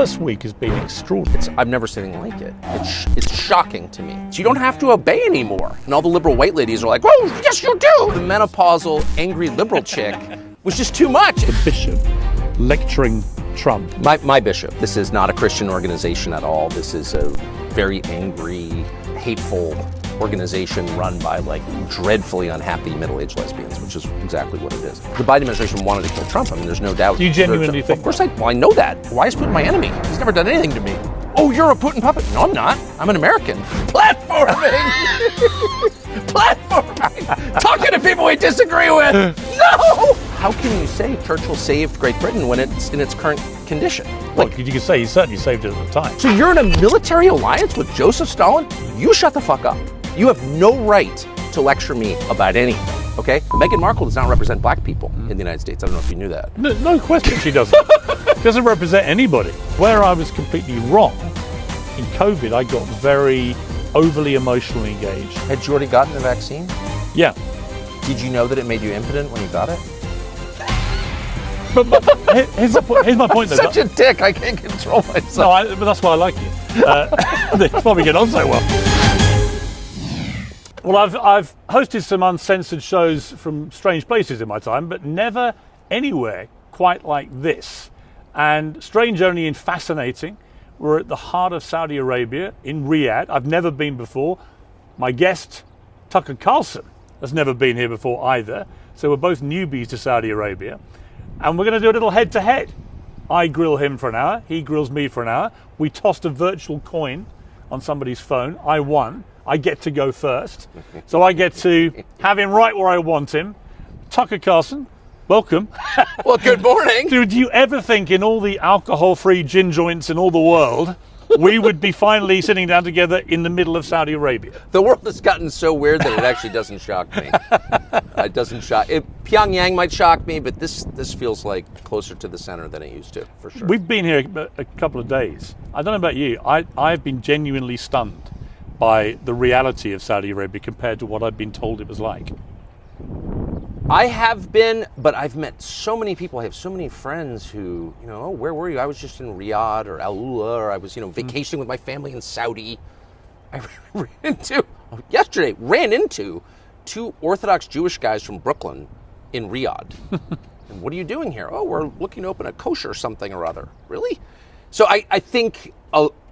first week has been extraordinary. I've never seen anything like it. It's shocking to me. So you don't have to obey anymore. And all the liberal white ladies are like, oh, yes, you do. The menopausal, angry liberal chick was just too much. The bishop lecturing Trump. My bishop. This is not a Christian organization at all. This is a very angry, hateful organization run by like dreadfully unhappy middle-aged lesbians, which is exactly what it is. The Biden administration wanted to kill Trump. I mean, there's no doubt. Do you genuinely think? Of course I know that. Why is Putin my enemy? He's never done anything to me. Oh, you're a Putin puppet. No, I'm not. I'm an American. Platforming! Platforming! Talking to people we disagree with! No! How can you say Churchill saved Great Britain when it's in its current condition? Well, you can say he certainly saved it at the time. So you're in a military alliance with Joseph Stalin? You shut the fuck up. You have no right to lecture me about anything, okay? Meghan Markle does not represent black people in the United States. I don't know if you knew that. No question she doesn't. She doesn't represent anybody. Where I was completely wrong, in COVID, I got very overly emotionally engaged. Had you already gotten the vaccine? Yeah. Did you know that it made you impotent when you got it? But here's my point though. Such a dick, I can't control myself. No, but that's why I like you. That's why we get on so well. Well, I've hosted some uncensored shows from strange places in my time, but never anywhere quite like this. And strange only in fascinating. We're at the heart of Saudi Arabia in Riyadh. I've never been before. My guest, Tucker Carlson, has never been here before either. So we're both newbies to Saudi Arabia. And we're going to do a little head-to-head. I grill him for an hour. He grills me for an hour. We tossed a virtual coin on somebody's phone. I won. I get to go first. So I get to have him right where I want him. Tucker Carlson, welcome. Well, good morning. Dude, do you ever think in all the alcohol-free gin joints in all the world, we would be finally sitting down together in the middle of Saudi Arabia? The world has gotten so weird that it actually doesn't shock me. It doesn't shock. Pyongyang might shock me, but this feels like closer to the center than it used to, for sure. We've been here a couple of days. I don't know about you. I've been genuinely stunned by the reality of Saudi Arabia compared to what I've been told it was like. I have been, but I've met so many people. I have so many friends who, oh, where were you? I was just in Riyadh or Al Ula, or I was, vacationing with my family in Saudi. I ran into two Orthodox Jewish guys from Brooklyn in Riyadh. And what are you doing here? Oh, we're looking to open a kosher something or other. Really? So I think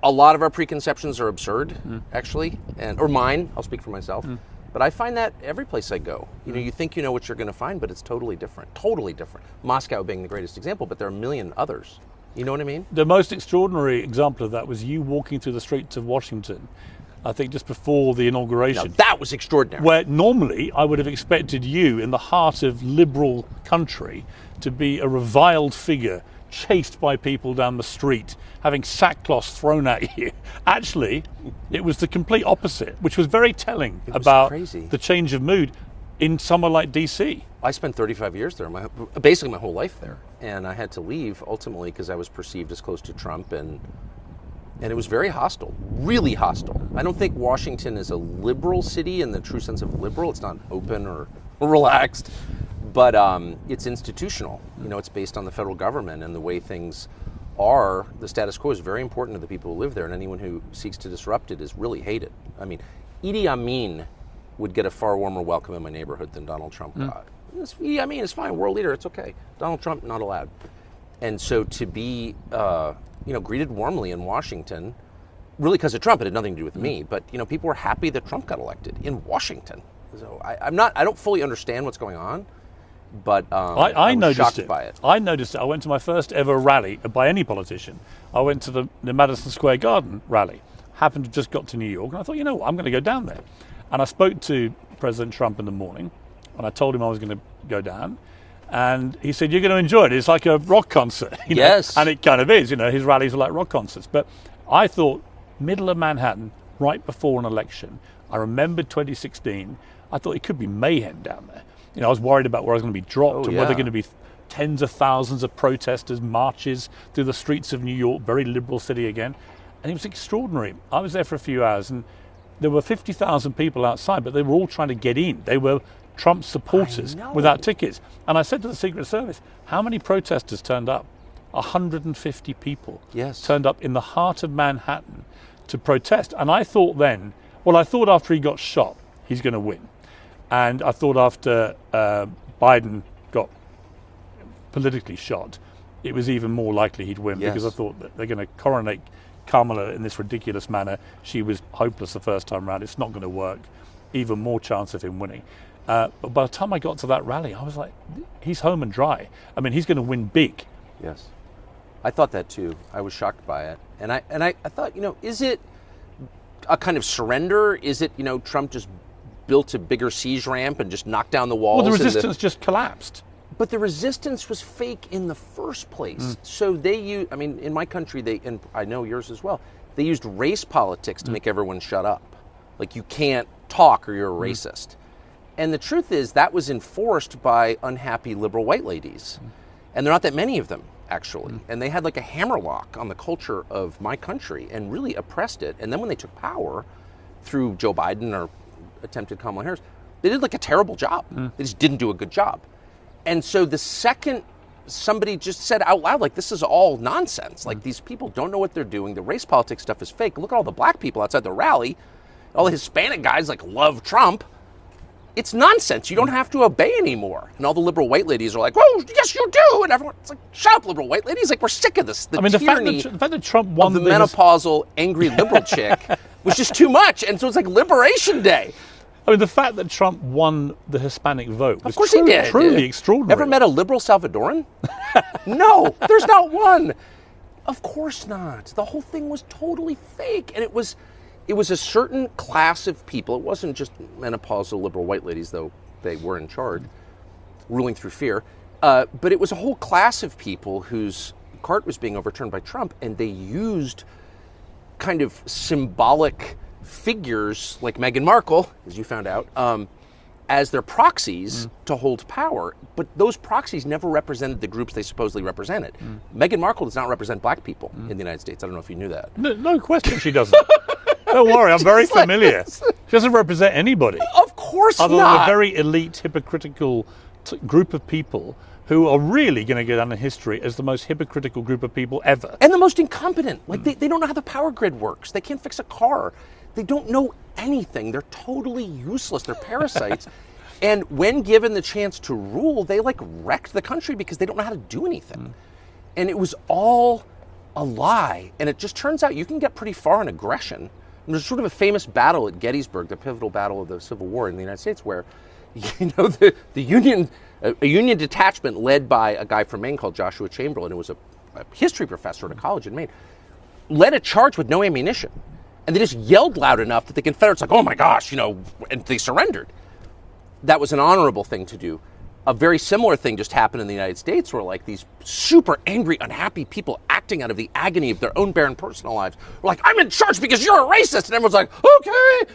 a lot of our preconceptions are absurd, actually, or mine. I'll speak for myself. But I find that every place I go, you think you know what you're going to find, but it's totally different. Totally different. Moscow being the greatest example, but there are a million others. You know what I mean? The most extraordinary example of that was you walking through the streets of Washington, I think just before the inauguration. Now, that was extraordinary. Where normally I would have expected you in the heart of liberal country to be a reviled figure, chased by people down the street, having sackcloth thrown at you. Actually, it was the complete opposite, which was very telling about the change of mood in somewhere like DC. I spent 35 years there, basically my whole life there. And I had to leave ultimately because I was perceived as close to Trump, and it was very hostile, really hostile. I don't think Washington is a liberal city in the true sense of liberal. It's not open or relaxed. But it's institutional. It's based on the federal government and the way things are. The status quo is very important to the people who live there, and anyone who seeks to disrupt it is really hated. I mean, Idi Amin would get a far warmer welcome in my neighborhood than Donald Trump got. Idi Amin is fine, world leader, it's okay. Donald Trump, not allowed. And so to be, greeted warmly in Washington, really because of Trump, it had nothing to do with me, but people were happy that Trump got elected in Washington. So I don't fully understand what's going on. But I was shocked by it. I noticed it. I went to my first ever rally by any politician. I went to the Madison Square Garden rally. Happened to just got to New York, and I thought, I'm going to go down there. And I spoke to President Trump in the morning, and I told him I was going to go down. And he said, "You're going to enjoy it. It's like a rock concert." Yes. And it kind of is. His rallies are like rock concerts. But I thought, middle of Manhattan, right before an election. I remembered 2016. I thought it could be mayhem down there. I was worried about where I was going to be dropped and whether going to be tens of thousands of protesters, marches through the streets of New York, very liberal city again. And it was extraordinary. I was there for a few hours, and there were 50,000 people outside, but they were all trying to get in. They were Trump supporters without tickets. And I said to the Secret Service, how many protesters turned up? 150 people Yes. turned up in the heart of Manhattan to protest. And I thought then, well, I thought after he got shot, he's going to win. And I thought after Biden got politically shot, it was even more likely he'd win, Yes. because I thought that they're going to coronate Kamala in this ridiculous manner. She was hopeless the first time around. It's not going to work. Even more chance of him winning. But by the time I got to that rally, I was like, he's home and dry. I mean, he's going to win big. Yes. I thought that too. I was shocked by it. And I thought, is it a kind of surrender? Is it, Trump just built a bigger siege ramp and just knocked down the walls? Well, the resistance just collapsed. But the resistance was fake in the first place. So they used, in my country, and I know yours as well, they used race politics to make everyone shut up. Like, you can't talk or you're a racist. And the truth is that was enforced by unhappy liberal white ladies. And there are not that many of them, actually. And they had like a hammerlock on the culture of my country and really oppressed it. And then when they took power through Joe Biden or attempted Kamala Harris, they did like a terrible job. They just didn't do a good job. And so the second somebody just said out loud, like, this is all nonsense. Like, these people don't know what they're doing. The race politics stuff is fake. Look at all the black people outside the rally. All the Hispanic guys, like, love Trump. It's nonsense. You don't have to obey anymore. And all the liberal white ladies are like, oh, yes, you do. And everyone's like, shut up, liberal white ladies. Like, we're sick of this. The tyranny the fact that Trump won of the menopausal, angry liberal chick was just too much. And so it's like Liberation Day. I mean, the fact that Trump won the Hispanic vote was Of course he did. truly extraordinary. Ever met a liberal Salvadoran? No, there's not one. Of course not. The whole thing was totally fake. And it was a certain class of people. It wasn't just menopausal liberal white ladies, though they were in charge, ruling through fear. But it was a whole class of people whose cart was being overturned by Trump, and they used kind of symbolic figures like Meghan Markle, as you found out, as their proxies to hold power. But those proxies never represented the groups they supposedly represented. Meghan Markle does not represent black people in the United States. I don't know if you knew that. No question she doesn't. Don't worry, I'm very familiar. She doesn't represent anybody. Of course other not. than a very elite, hypocritical group of people who are really going to go down in history as the most hypocritical group of people ever. And the most incompetent. Like, they don't know how the power grid works. They can't fix a car. They don't know anything. They're totally useless. They're parasites. And when given the chance to rule, they like wrecked the country because they don't know how to do anything. And it was all a lie. And it just turns out you can get pretty far in aggression. And there's sort of a famous battle at Gettysburg, the pivotal battle of the Civil War in the United States, where the Union, a Union detachment led by a guy from Maine called Joshua Chamberlain, who was a history professor at a college in Maine, led a charge with no ammunition. And they just yelled loud enough that the Confederates like, oh my gosh, and they surrendered. That was an honorable thing to do. A very similar thing just happened in the United States where like these super angry, unhappy people acting out of the agony of their own barren personal lives were like, I'm in charge because you're a racist. And everyone's like, okay.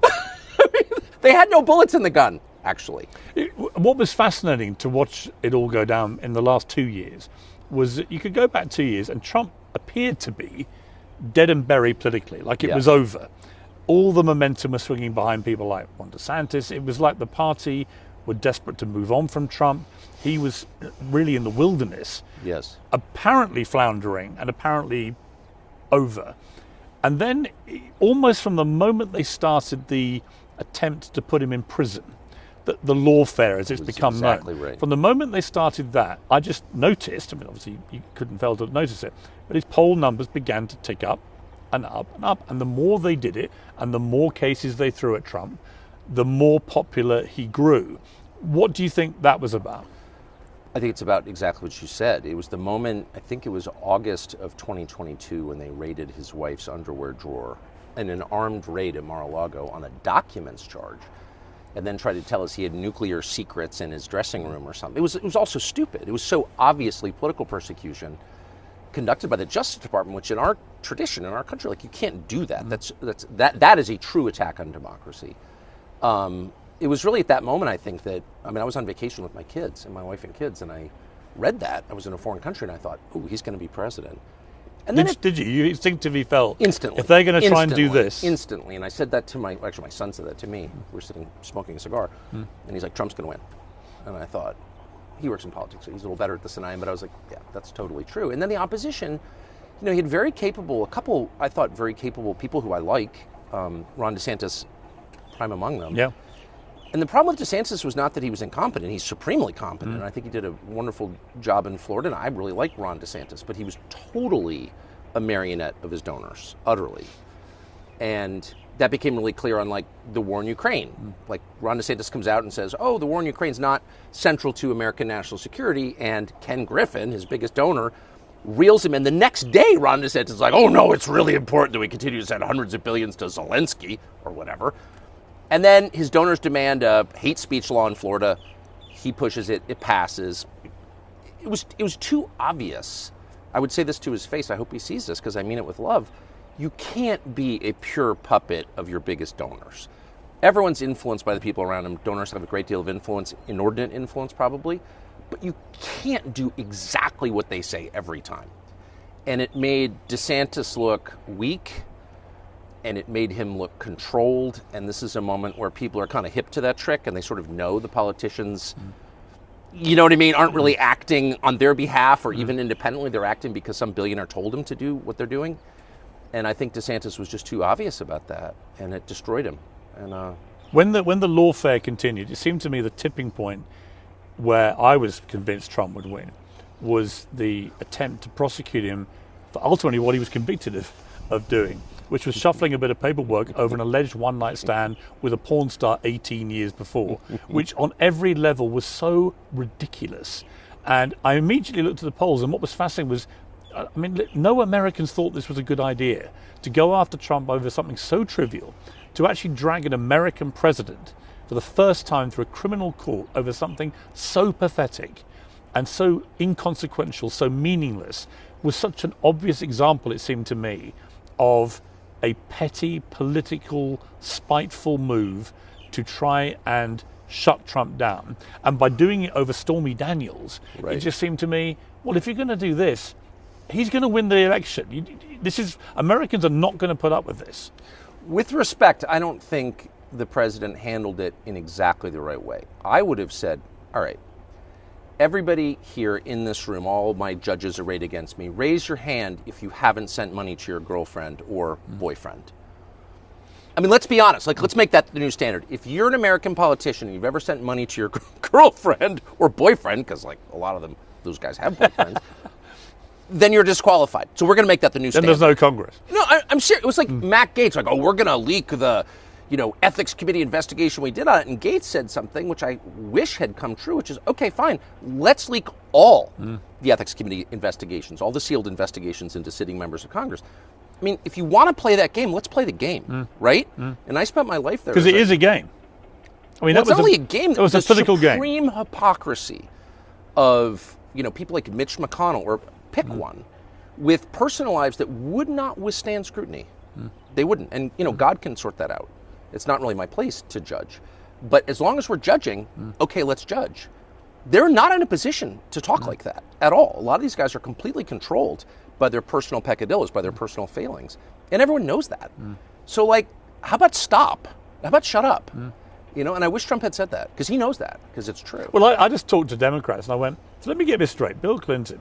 I mean, they had no bullets in the gun, actually. What was fascinating to watch it all go down in the last 2 years was that you could go back 2 years and Trump appeared to be dead and buried politically, like it was over. All the momentum was swinging behind people like Ron DeSantis. It was like the party were desperate to move on from Trump. He was really in the wilderness, apparently floundering and apparently over. And then almost from the moment they started the attempt to put him in prison, the lawfare as it's become known, right. From the moment they started that, I just noticed, obviously you couldn't fail to notice it, but his poll numbers began to tick up and up and up. And the more they did it and the more cases they threw at Trump, the more popular he grew. What do you think that was about? I think it's about exactly what you said. It was the moment, I think it was August of 2022 when they raided his wife's underwear drawer in an armed raid at Mar-a-Lago on a documents charge, and then tried to tell us he had nuclear secrets in his dressing room or something. It was also stupid. It was so obviously political persecution conducted by the Justice Department, which in our tradition, in our country, like, you can't do that. That is a true attack on democracy. It was really at that moment, I think, that, I was on vacation with my kids and my wife and kids, and I read that. I was in a foreign country, and I thought, ooh, he's going to be president. And then did you? You instinctively felt instantly if they're going to try and do this instantly. And I said that to my son said that to me. We were sitting smoking a cigar, and he's like, Trump's going to win. And I thought, he works in politics, so he's a little better at this than I am, but I was like, yeah, that's totally true. And then the opposition, he had a couple, I thought, very capable people who I like, Ron DeSantis, prime among them. Yeah. And the problem with DeSantis was not that he was incompetent. He's supremely competent. And I think he did a wonderful job in Florida, and I really like Ron DeSantis, but he was totally a marionette of his donors, utterly. And that became really clear on, like, the war in Ukraine. Like, Ron DeSantis comes out and says, oh, the war in Ukraine is not central to American national security, and Ken Griffin, his biggest donor, reels him in. The next day, Ron DeSantis is like, oh, no, it's really important that we continue to send hundreds of billions to Zelensky, or whatever. And then his donors demand a hate speech law in Florida. He pushes it. It passes. It was too obvious. I would say this to his face. I hope he sees this because I mean it with love. You can't be a pure puppet of your biggest donors. Everyone's influenced by the people around him. Donors have a great deal of influence, inordinate influence probably. But you can't do exactly what they say every time. And it made DeSantis look weak. And it made him look controlled. And this is a moment where people are kind of hip to that trick and they sort of know the politicians, you know what I mean, aren't really acting on their behalf or even independently. They're acting because some billionaire told them to do what they're doing. And I think DeSantis was just too obvious about that, and it destroyed him. And when the lawfare continued, it seemed to me the tipping point where I was convinced Trump would win was the attempt to prosecute him for ultimately what he was convicted of doing, which was shuffling a bit of paperwork over an alleged one-night stand with a porn star 18 years before, which on every level was so ridiculous. And I immediately looked at the polls, and what was fascinating was, I mean, no Americans thought this was a good idea to go after Trump over something so trivial, to actually drag an American president for the first time through a criminal court over something so pathetic and so inconsequential, so meaningless, was such an obvious example, it seemed to me, of a petty, political, spiteful move to try and shut Trump down. And by doing it over Stormy Daniels, it just seemed to me, well, if you're going to do this, he's going to win the election. Americans are not going to put up with this. With respect, I don't think the president handled it in exactly the right way. I would have said, all right, everybody here in this room, all my judges arrayed against me, raise your hand if you haven't sent money to your girlfriend or boyfriend. I mean, let's be honest. Like, let's make that the new standard. If you're an American politician and you've ever sent money to your girlfriend or boyfriend, because, like, a lot of them, those guys have boyfriends, then you're disqualified. So we're going to make that the new standard. Then there's no Congress. No, I'm serious. It was like Matt Gaetz, like, oh, we're going to leak the, ethics committee investigation we did on it. And Gaetz said something which I wish had come true, which is, okay, fine, let's leak all the ethics committee investigations, all the sealed investigations into sitting members of Congress. I mean, if you want to play that game, let's play the game, right? And I spent my life there. Because it is a game. I mean, it's not only a game. It was a political game. The supreme hypocrisy of, people like Mitch McConnell, or pick one, with personal lives that would not withstand scrutiny. They wouldn't. And, God can sort that out. It's not really my place to judge. But as long as we're judging, okay, let's judge. They're not in a position to talk like that at all. A lot of these guys are completely controlled by their personal peccadillos, by their personal failings. And everyone knows that. So, like, how about stop? How about shut up? And I wish Trump had said that, because he knows that, because it's true. Well, I just talked to Democrats, and I went, so let me get this straight. Bill Clinton,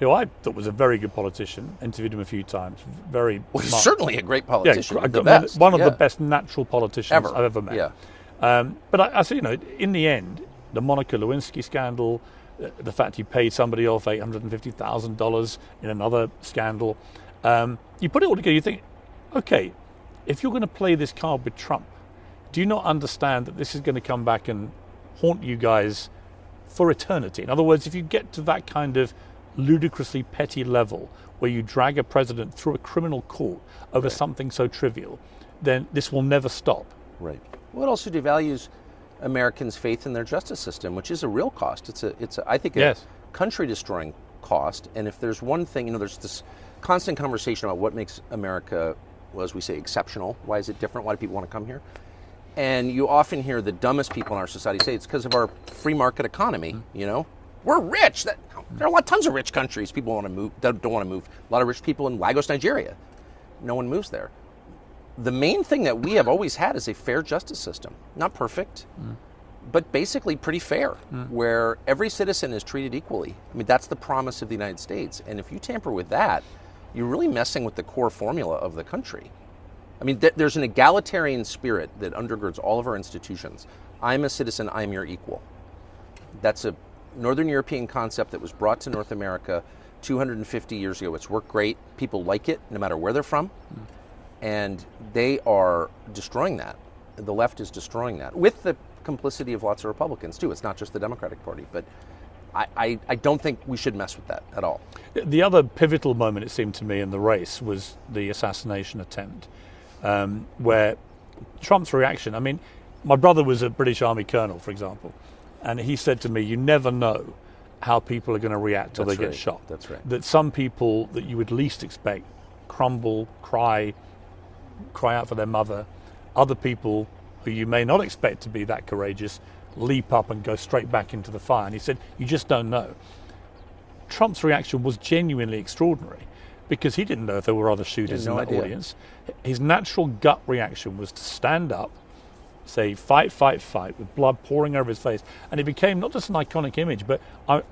who I thought was a very good politician, interviewed him a few times, very well, he's smart. certainly a great politician, one of the best natural politicians ever. I've ever met. Yeah. But I said, in the end, the Monica Lewinsky scandal, the fact he paid somebody off $850,000 in another scandal, you put it all together, you think, okay, if you're going to play this card with Trump, do you not understand that this is going to come back and haunt you guys for eternity? In other words, if you get to that kind of ludicrously petty level where you drag a president through a criminal court over something so trivial, then this will never stop. Right. Well, it also devalues Americans' faith in their justice system, which is a real cost. It's I think, a country-destroying cost. And if there's one thing, there's this constant conversation about what makes America, well, as we say, exceptional. Why is it different? Why do people want to come here? And you often hear the dumbest people in our society say it's because of our free market economy. We're rich. There are tons of rich countries. People want to move, don't want to move. A lot of rich people in Lagos, Nigeria. No one moves there. The main thing that we have always had is a fair justice system. Not perfect, but basically pretty fair, where every citizen is treated equally. I mean, that's the promise of the United States. And if you tamper with that, you're really messing with the core formula of the country. I mean, there's an egalitarian spirit that undergirds all of our institutions. I'm a citizen, I'm your equal. That's a Northern European concept that was brought to North America 250 years ago. It's worked great. People like it, no matter where they're from. And they are destroying that. The left is destroying that, with the complicity of lots of Republicans, too. It's not just the Democratic Party. But I don't think we should mess with that at all. The other pivotal moment, it seemed to me, in the race was the assassination attempt, where Trump's reaction, I mean, my brother was a British Army colonel, for example, and he said to me, you never know how people are going to react till they get shot. That's right. That some people that you would least expect crumble, cry out for their mother. Other people who you may not expect to be that courageous leap up and go straight back into the fire. And he said, you just don't know. Trump's reaction was genuinely extraordinary because he didn't know if there were other shooters in that audience. His natural gut reaction was to stand up, say, fight, fight, fight, with blood pouring over his face. And it became not just an iconic image, but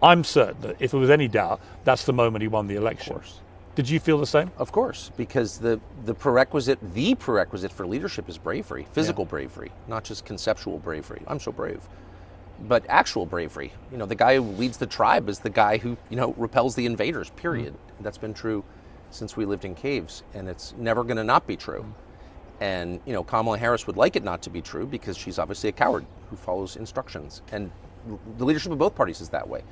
I'm certain that if there was any doubt, that's the moment he won the election. Of course. Did you feel the same? Of course, because the prerequisite for leadership is bravery, physical bravery, not just conceptual bravery. I'm so brave. But actual bravery. You know, the guy who leads the tribe is the guy who, repels the invaders, period. That's been true since we lived in caves, and it's never going to not be true. And, Kamala Harris would like it not to be true because she's obviously a coward who follows instructions. And the leadership of both parties is that way.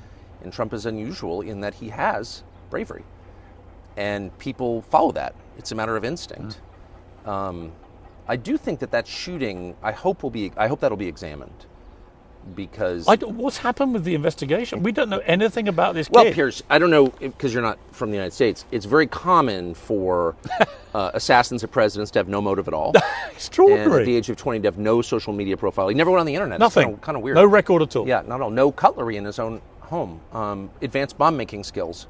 And Trump is unusual in that he has bravery. And people follow that. It's a matter of instinct. I do think that shooting, I hope that'll be examined. Because what's happened with the investigation? We don't know anything about this kid. Well, Piers, I don't know, because you're not from the United States. It's very common for assassins of presidents to have no motive at all. Extraordinary. And at the age of 20 to have no social media profile. He never went on the internet. Nothing. It's kind of weird. No record at all. Yeah, not at all. No cutlery in his own home. Advanced bomb making skills.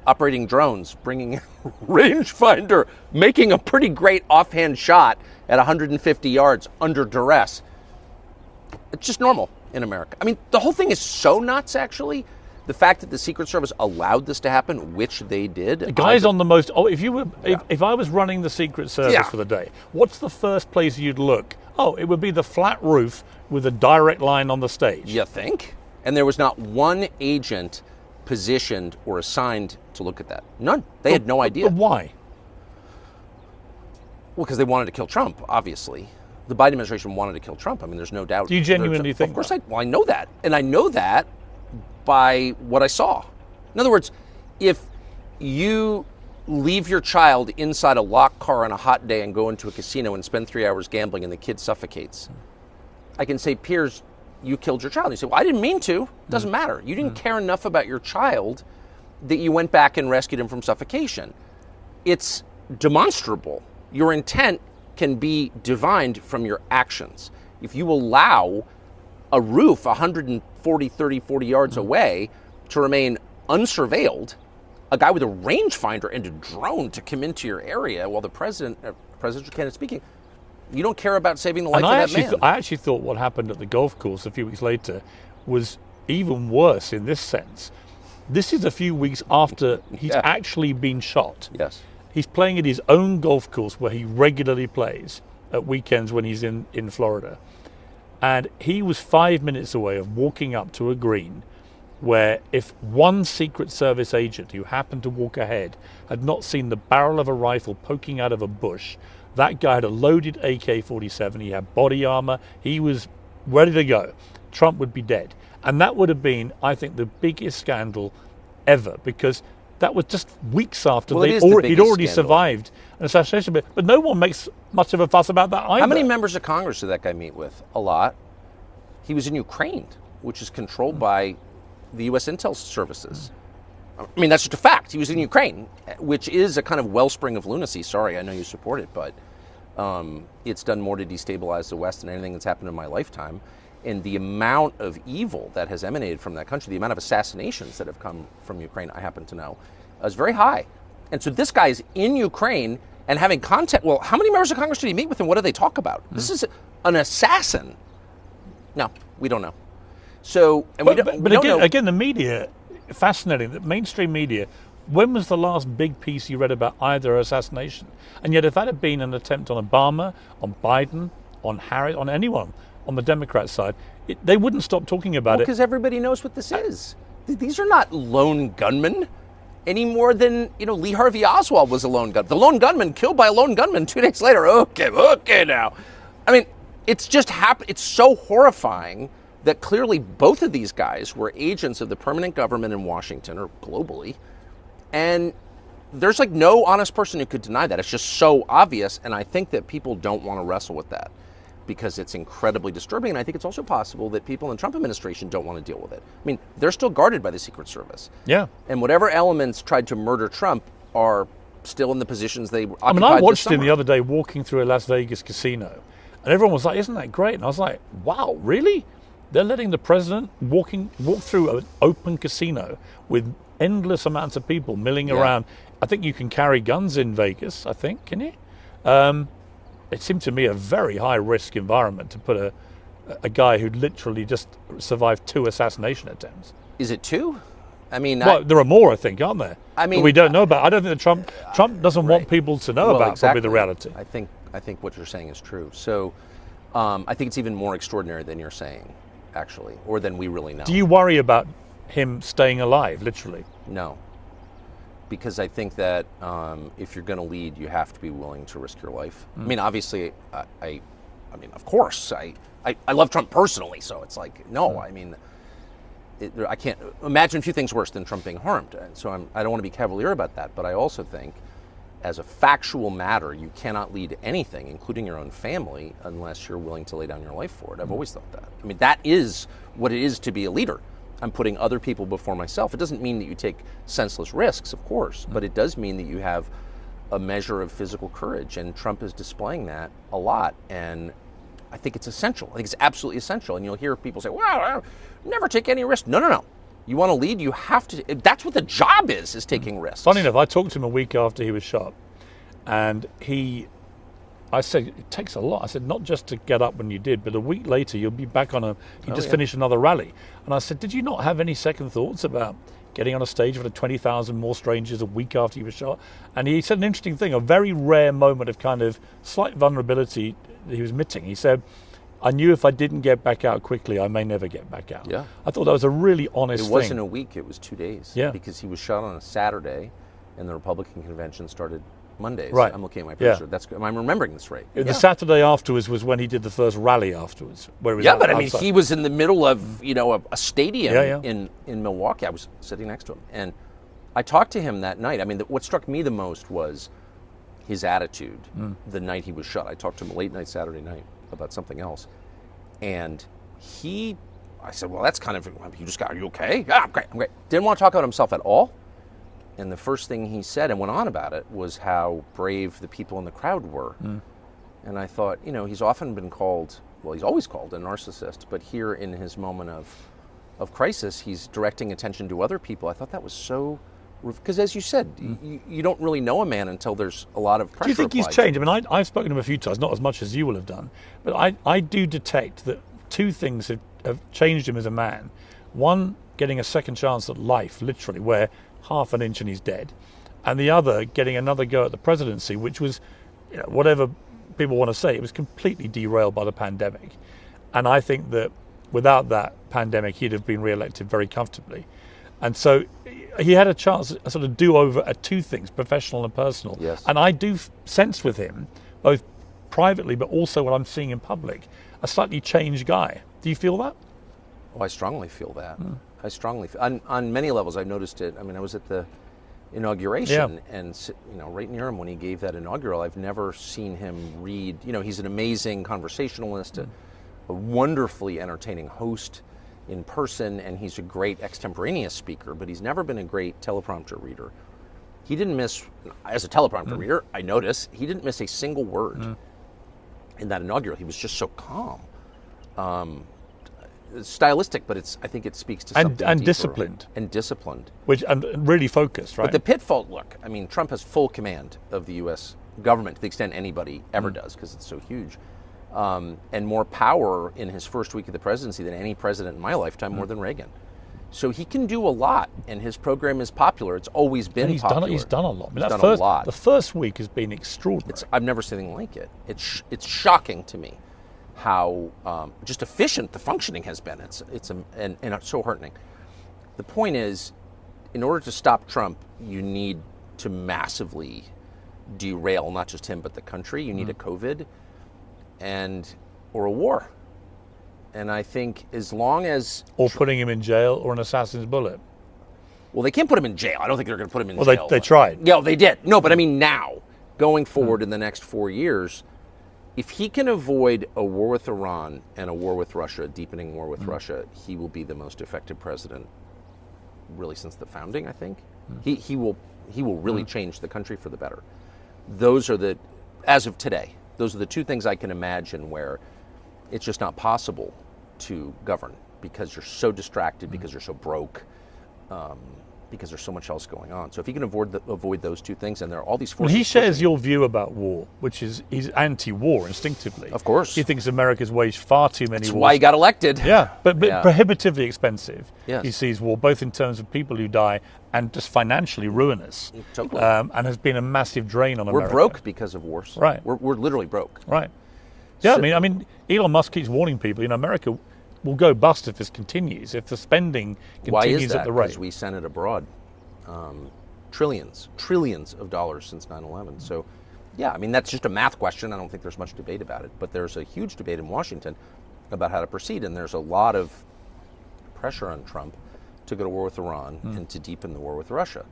Operating drones, bringing rangefinder, making a pretty great offhand shot at 150 yards under duress. It's just normal in America. I mean, the whole thing is so nuts, actually. The fact that the Secret Service allowed this to happen, which they did. The guy's on the most. Oh, if I was running the Secret Service for the day, what's the first place you'd look? Oh, it would be the flat roof with a direct line on the stage. You think? And there was not one agent positioned or assigned to look at that. None. They had no idea. But why? Well, because they wanted to kill Trump, obviously. The Biden administration wanted to kill Trump. I mean, there's no doubt. Do you genuinely think that? Of course I know that. And I know that by what I saw. In other words, if you leave your child inside a locked car on a hot day and go into a casino and spend 3 hours gambling and the kid suffocates, I can say, Piers, you killed your child. And you say, well, I didn't mean to. Doesn't matter. You didn't care enough about your child that you went back and rescued him from suffocation. It's demonstrable. Your intent can be divined from your actions. If you allow a roof 40 yards away to remain unsurveilled, a guy with a rangefinder and a drone to come into your area while the presidential candidate is speaking, you don't care about saving the life of that man. I actually thought what happened at the golf course a few weeks later was even worse in this sense. This is a few weeks after he's actually been shot. Yes. He's playing at his own golf course where he regularly plays at weekends when he's in Florida. And he was 5 minutes away of walking up to a green where if one Secret Service agent who happened to walk ahead had not seen the barrel of a rifle poking out of a bush, that guy had a loaded AK-47, he had body armor, he was ready to go. Trump would be dead. And that would have been, I think, the biggest scandal ever, because that was just weeks after he'd already survived an assassination. But no one makes much of a fuss about that either. How many members of Congress did that guy meet with? A lot. He was in Ukraine, which is controlled by the U.S. intel services. I mean, that's just a fact. He was in Ukraine, which is a kind of wellspring of lunacy. Sorry, I know you support it, but it's done more to destabilize the West than anything that's happened in my lifetime. And the amount of evil that has emanated from that country, the amount of assassinations that have come from Ukraine, I happen to know, is very high. And so this guy is in Ukraine and having contact. Well, how many members of Congress did he meet with and what did they talk about? This is an assassin. Now, We don't know. So, and we don't know. Again, the media, fascinating. The mainstream media. When was the last big piece you read about either assassination? And yet, if that had been an attempt on Obama, on Biden, on Harris, on anyone on the Democrat side, they wouldn't stop talking about it. Because everybody knows what this is. These are not lone gunmen any more than, Lee Harvey Oswald was a lone gunman. The lone gunman killed by a lone gunman 2 days later. Okay now. I mean, it's just happened. It's so horrifying that clearly both of these guys were agents of the permanent government in Washington or globally. And there's like no honest person who could deny that. It's just so obvious. And I think that people don't want to wrestle with that because it's incredibly disturbing. And I think it's also possible that people in the Trump administration don't want to deal with it. I mean, they're still guarded by the Secret Service. Yeah. And whatever elements tried to murder Trump are still in the positions they occupied. I mean, I watched him the other day walking through a Las Vegas casino. And everyone was like, isn't that great? And I was like, wow, really? They're letting the president walk through an open casino with endless amounts of people milling around. I think you can carry guns in Vegas, I think, can you? It seemed to me a very high-risk environment to put a guy who literally just survived 2 assassination attempts. Is it 2? I mean... Well, there are more, I think, aren't there? I mean... That we don't know about. I don't think that Trump doesn't want people to know about exactly. probably the reality. I think what you're saying is true. So I think it's even more extraordinary than you're saying, actually, or than we really know. Do you worry about him staying alive, literally? No. Because I think that if you're going to lead, you have to be willing to risk your life. I mean, obviously, I mean, of course, I love Trump personally, so it's like, no, I mean, I can't imagine a few things worse than Trump being harmed. And so I don't want to be cavalier about that, but I also think as a factual matter, you cannot lead anything, including your own family, unless you're willing to lay down your life for it. I've always thought that. I mean, that is what it is to be a leader. I'm putting other people before myself. It doesn't mean that you take senseless risks, of course, but it does mean that you have a measure of physical courage, and Trump is displaying that a lot, and I think it's essential. I think it's absolutely essential, and you'll hear people say, well, I'll never take any risk. No. You want to lead, you have to. That's what the job is taking risks. Funny enough, I talked to him a week after he was shot, and I said, it takes a lot. I said, not just to get up when you did, but a week later you'll be back on finished another rally. And I said, did you not have any second thoughts about getting on a stage with 20,000 more strangers a week after you were shot? And he said an interesting thing, a very rare moment of kind of slight vulnerability that he was admitting. He said, I knew if I didn't get back out quickly, I may never get back out. Yeah. I thought that was a really honest thing. It wasn't a week, it was 2 days. Yeah. Because he was shot on a Saturday, and the Republican convention started Mondays. Right. I'm looking at my picture. I'm remembering this right. The Saturday afterwards was when he did the first rally afterwards. Where he was but I mean, he was in the middle of a stadium in Milwaukee. I was sitting next to him, and I talked to him that night. I mean, what struck me the most was his attitude the night he was shot. I talked to him late night Saturday night about something else, and I said, well, that's kind of, are you okay? Yeah, I'm great. Didn't want to talk about himself at all. And the first thing he said and went on about it was how brave the people in the crowd were. And I thought, he's often been called, well, he's always called a narcissist, but here in his moment of crisis, he's directing attention to other people. I thought that was so, because as you said, you don't really know a man until there's a lot of pressure. Do you think he's changed? I mean, I've spoken to him a few times, not as much as you will have done, but I do detect that 2 things have changed him as a man. One, getting a second chance at life, literally, where half an inch and he's dead, and the other getting another go at the presidency, which was, whatever people want to say, it was completely derailed by the pandemic. And I think that without that pandemic, he'd have been re-elected very comfortably. And so he had a chance to sort of do over at 2 things, professional and personal. Yes. And I do sense with him, both privately but also what I'm seeing in public, a slightly changed guy. Do you feel that? Oh, I strongly feel that. I strongly feel, on many levels. I've noticed it. I mean, I was at the inauguration, and right near him when he gave that inaugural, I've never seen him read. He's an amazing conversationalist, a wonderfully entertaining host in person, and he's a great extemporaneous speaker. But he's never been a great teleprompter reader. He didn't miss, as a teleprompter reader, I noticed he didn't miss a single word in that inaugural. He was just so calm. Stylistic, but I think it speaks to something and deeper. disciplined, and really focused, right? But the pitfall, look, I mean, Trump has full command of the U.S. government to the extent anybody ever does, because it's so huge. and more power in his first week of the presidency than any president in my lifetime, more than Reagan. So he can do a lot, and his program is popular. It's always been popular. He's done a lot. He's done a lot. The first week has been extraordinary. I've never seen anything like it. It's shocking to me how just efficient the functioning has been. It's so heartening. The point is, in order to stop Trump, you need to massively derail not just him but the country. You need a COVID or a war. And I think as long as... Or putting him in jail or an assassin's bullet. Well, they can't put him in jail. I don't think they're going to put him in jail. Well, they tried. Yeah, they did. No, but I mean now, going forward in the next 4 years, if he can avoid a war with Iran and a war with Russia, a deepening war with Russia, he will be the most effective president really since the founding, I think. He will really change the country for the better. Those are as of today, those are the two things I can imagine where it's just not possible to govern because you're so distracted, because you're so broke, because there's so much else going on. So if he can avoid those two things, and there are all these forces... Well, he shares your view about war, which is he's anti-war instinctively. Of course. He thinks America's waged far too many wars. That's why he got elected. Yeah, but prohibitively expensive. Yes. He sees war both in terms of people who die and just financially ruinous. Totally. And has been a massive drain on America. We're broke because of wars. Right. We're literally broke. Right. Yeah, I mean, Elon Musk keeps warning people, America will go bust if this continues, if the spending continues at the rate. Why is that? Because we sent it abroad. Trillions of dollars since 9/11. So, yeah, I mean, that's just a math question. I don't think there's much debate about it. But there's a huge debate in Washington about how to proceed. And there's a lot of pressure on Trump to go to war with Iran and to deepen the war with Russia.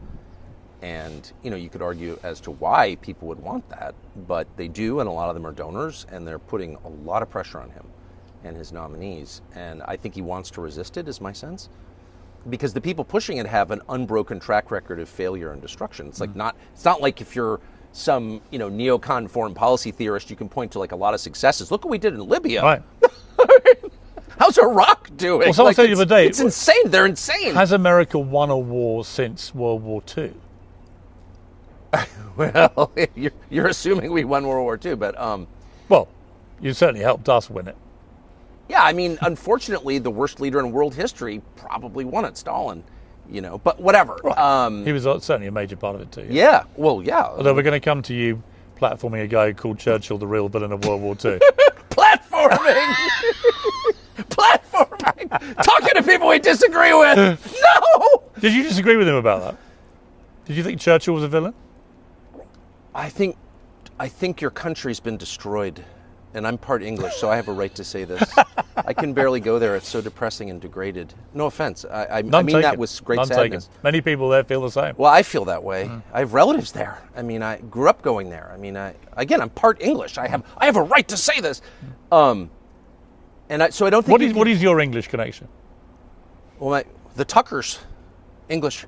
And, you could argue as to why people would want that, but they do, and a lot of them are donors, and they're putting a lot of pressure on him and his nominees. And I think he wants to resist it, is my sense, because the people pushing it have an unbroken track record of failure and destruction. It's like it's not like if you're some, neocon foreign policy theorist, you can point to like a lot of successes. Look what we did in Libya. Right. How's Iraq doing? Well, someone said the other day, it's insane. They're insane. Has America won a war since World War II? Well, you're assuming we won World War II, but well, you certainly helped us win it. Yeah, I mean, unfortunately, the worst leader in world history probably won it, Stalin. But whatever. Right. He was certainly a major part of it too. Yeah. Well, yeah. Although we're going to come to you platforming a guy called Churchill, the real villain of World War II. Platforming. Talking to people we disagree with. No. Did you disagree with him about that? Did you think Churchill was a villain? I think your country's been destroyed, and I'm part English, so I have a right to say this. I can barely go there. It's so depressing and degraded. No offense. I mean that with great sadness. Many people there feel the same. Well, I feel that way. I have relatives there. I mean, I grew up going there. I mean, I'm part English. I have a right to say this. So I don't think. What is your English connection? Well, the Tuckers, English.